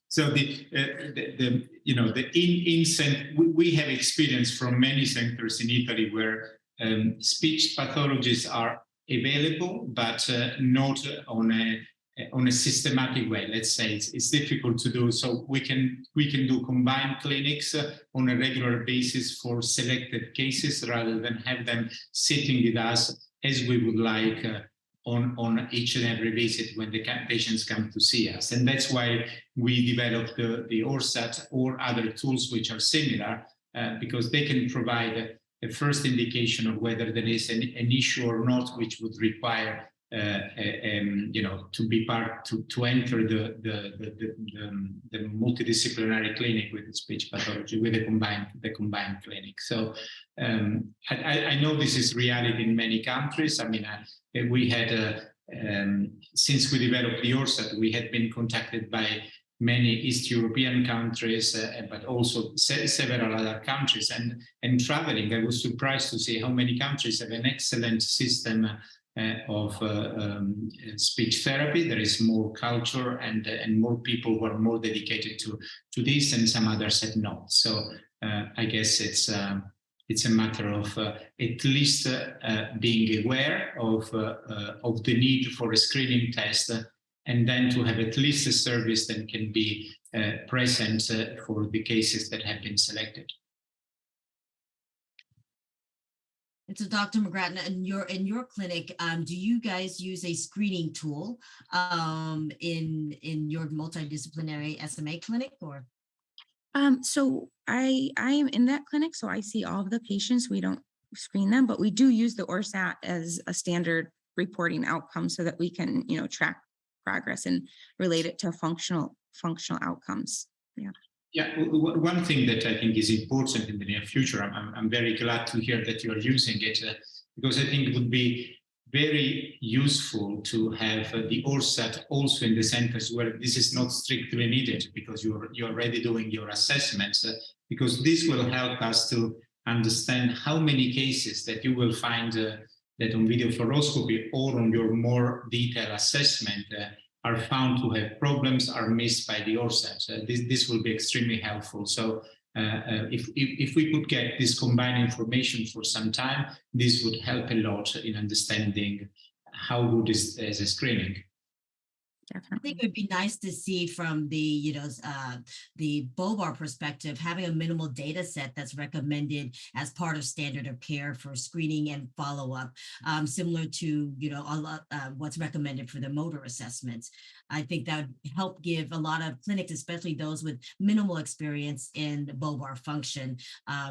so we have experience from many centers in Italy where speech pathologists are available, but not on a systematic way. Let's say it's difficult to do. So we can do combined clinics on a regular basis for selected cases, rather than have them sitting with us as we would like on each and every visit when the patients come to see us. And that's why we developed the ORSAT or other tools which are similar, because they can provide a first indication of whether there is an issue or not, which would require to be part to enter the multidisciplinary clinic with speech pathology, with the combined clinic. So I know this is reality in many countries. I mean, we had since we developed the ORSAT, we had been contacted by many East European countries, but also several other countries. And traveling, I was surprised to see how many countries have an excellent system of speech therapy. There is more culture and more people who are more dedicated to this, and some others have not. So I guess it's a matter of at least being aware of the need for a screening test, and then to have at least a service that can be present for the cases that have been selected. And so, Dr. McGrattan, in your clinic, do you guys use a screening tool in your multidisciplinary SMA clinic, or? So I am in that clinic, so I see all of the patients. We don't screen them, but we do use the ORSAT as a standard reporting outcome so that we can, track progress and relate it to functional outcomes. Yeah. Yeah, one thing that I think is important in the near future, I'm very glad to hear that you are using it, because I think it would be very useful to have the ORSAT also in the centers where this is not strictly needed, because you're already doing your assessments, because this will help us to understand how many cases that you will find that on video fluoroscopy or on your more detailed assessment are found to have problems, are missed by the ORSAT. This will be extremely helpful. So if we could get this combined information for some time, this would help a lot in understanding how good is a screening. I Definitely. think it would be nice to see from the, the BOBAR perspective, having a minimal data set that's recommended as part of standard of care for screening and follow-up, similar to, a lot, what's recommended for the motor assessments. I think that would help give a lot of clinics, especially those with minimal experience in BOBAR function,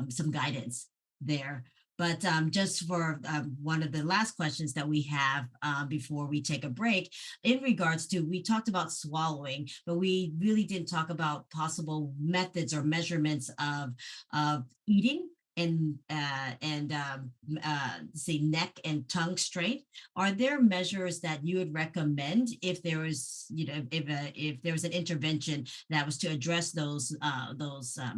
some guidance there. But just for one of the last questions that we have before we take a break, in regards to, we talked about swallowing, but we really didn't talk about possible methods or measurements of eating and say neck and tongue strength. Are there measures that you would recommend if there was, if there was an intervention that was to address those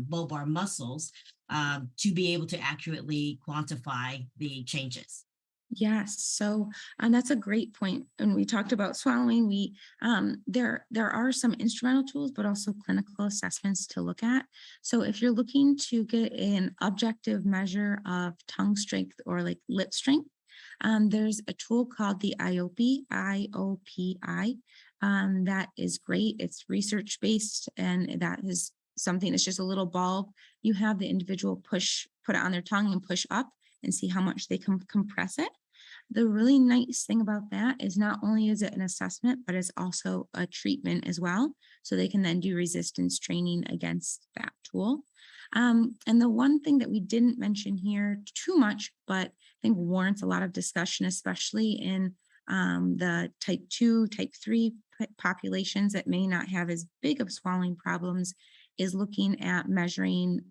bulbar muscles to be able to accurately quantify the changes? Yes, so that's a great point. And we talked about swallowing. We there are some instrumental tools, but also clinical assessments to look at. So if you're looking to get an objective measure of tongue strength or like lip strength, there's a tool called the IOPI. That is great. It's research based, and that is something. It's just a little bulb. You have the individual put it on their tongue and push up and see how much they can compress it. The really nice thing about that is not only is it an assessment, but it's also a treatment as well. So they can then do resistance training against that tool. And the one thing that we didn't mention here too much, but I think warrants a lot of discussion, especially in the type 2, type 3 populations that may not have as big of swallowing problems, is looking at measuring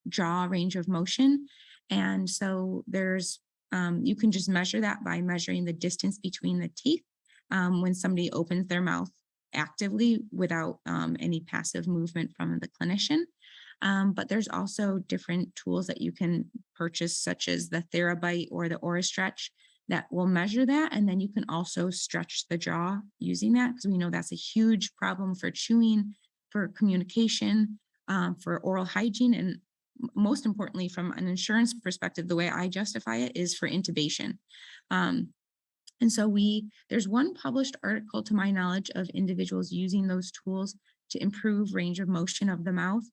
jaw range of motion. And so there's, you can just measure that by measuring the distance between the teeth when somebody opens their mouth actively without any passive movement from the clinician. But there's also different tools that you can purchase, such as the TheraBite or the AuraStretch, that will measure that. And then you can also stretch the jaw using that, because we know that's a huge problem for chewing, for communication, for oral hygiene, and most importantly, from an insurance perspective, the way I justify it is for intubation. And so there's one published article, to my knowledge, of individuals using those tools to improve range of motion of the mouth.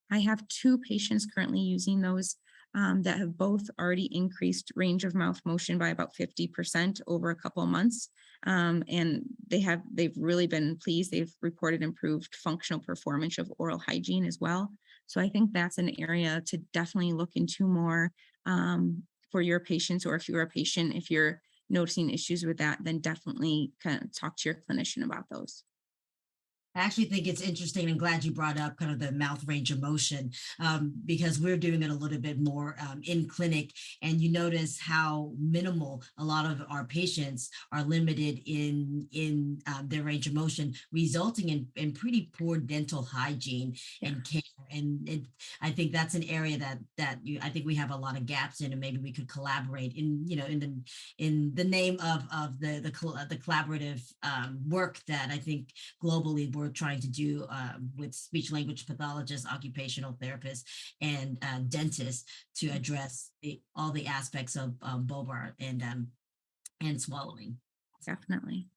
I have 2 patients currently using those that have both already increased range of mouth motion by about 50% over a couple of months. And they've really been pleased. They've reported improved functional performance of oral hygiene as well. So I think that's an area to definitely look into more for your patients, or if you're a patient, if you're noticing issues with that, then definitely kind of talk to your clinician about those. I actually think it's interesting, and glad you brought up kind of the mouth range of motion, because we're doing it a little bit more in clinic, and you notice how minimal a lot of our patients are limited in their range of motion, resulting in pretty poor dental hygiene and care. And I think that's an area that I think we have a lot of gaps in, and maybe we could collaborate in the name of the collaborative work that I think globally we're trying to do with speech language pathologists, occupational therapists, and dentists to address all the aspects of bulbar and swallowing. Definitely.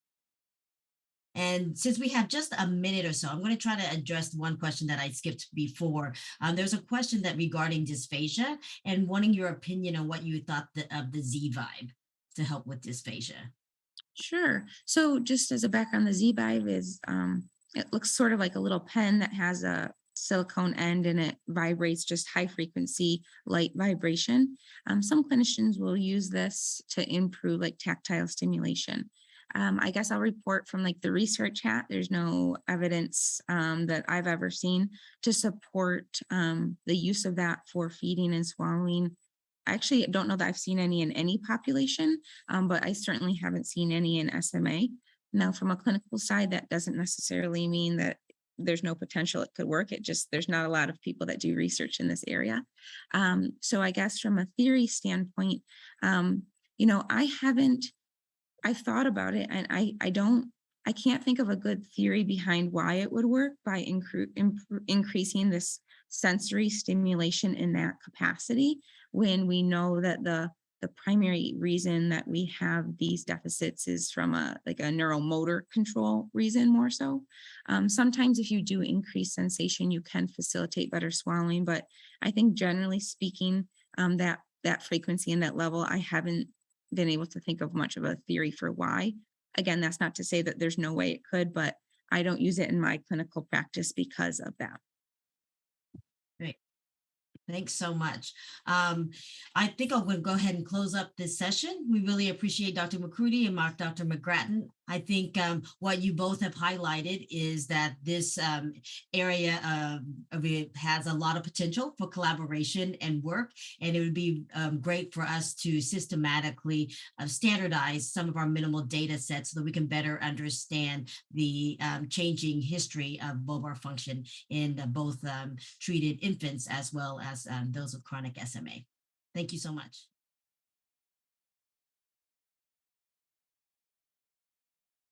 And since we have just a minute or so, I'm going to try to address one question that I skipped before. There's a question that regarding dysphagia, and wanting your opinion on what you thought of the Z-Vibe to help with dysphagia. Sure. So just as a background, the Z-Vibe is, it looks sort of like a little pen that has a silicone end, and it vibrates just high frequency light vibration. Some clinicians will use this to improve like tactile stimulation. I guess I'll report from like the research hat. There's no evidence that I've ever seen to support the use of that for feeding and swallowing I actually don't know that I've seen any in any population, but I certainly haven't seen any in SMA. Now, from a clinical side, that doesn't necessarily mean that there's no potential it could work. It just, there's not a lot of people that do research in this area. So I guess from a theory standpoint, I've thought about it, and I can't think of a good theory behind why it would work by increasing this sensory stimulation in that capacity, when we know that the primary reason that we have these deficits is from a neuromotor control reason more so. Sometimes if you do increase sensation, you can facilitate better swallowing, but I think generally speaking, that frequency and that level, I haven't been able to think of much of a theory for why. Again, that's not to say that there's no way it could, but I don't use it in my clinical practice because of that. Great. Thanks so much. I think I'm going to go ahead and close up this session. We really appreciate Dr. McCrudy and Dr. McGrattan. I think what you both have highlighted is that this area of it has a lot of potential for collaboration and work, and it would be great for us to systematically standardize some of our minimal data sets so that we can better understand the changing history of bulbar function in both treated infants as well as those with chronic SMA. Thank you so much.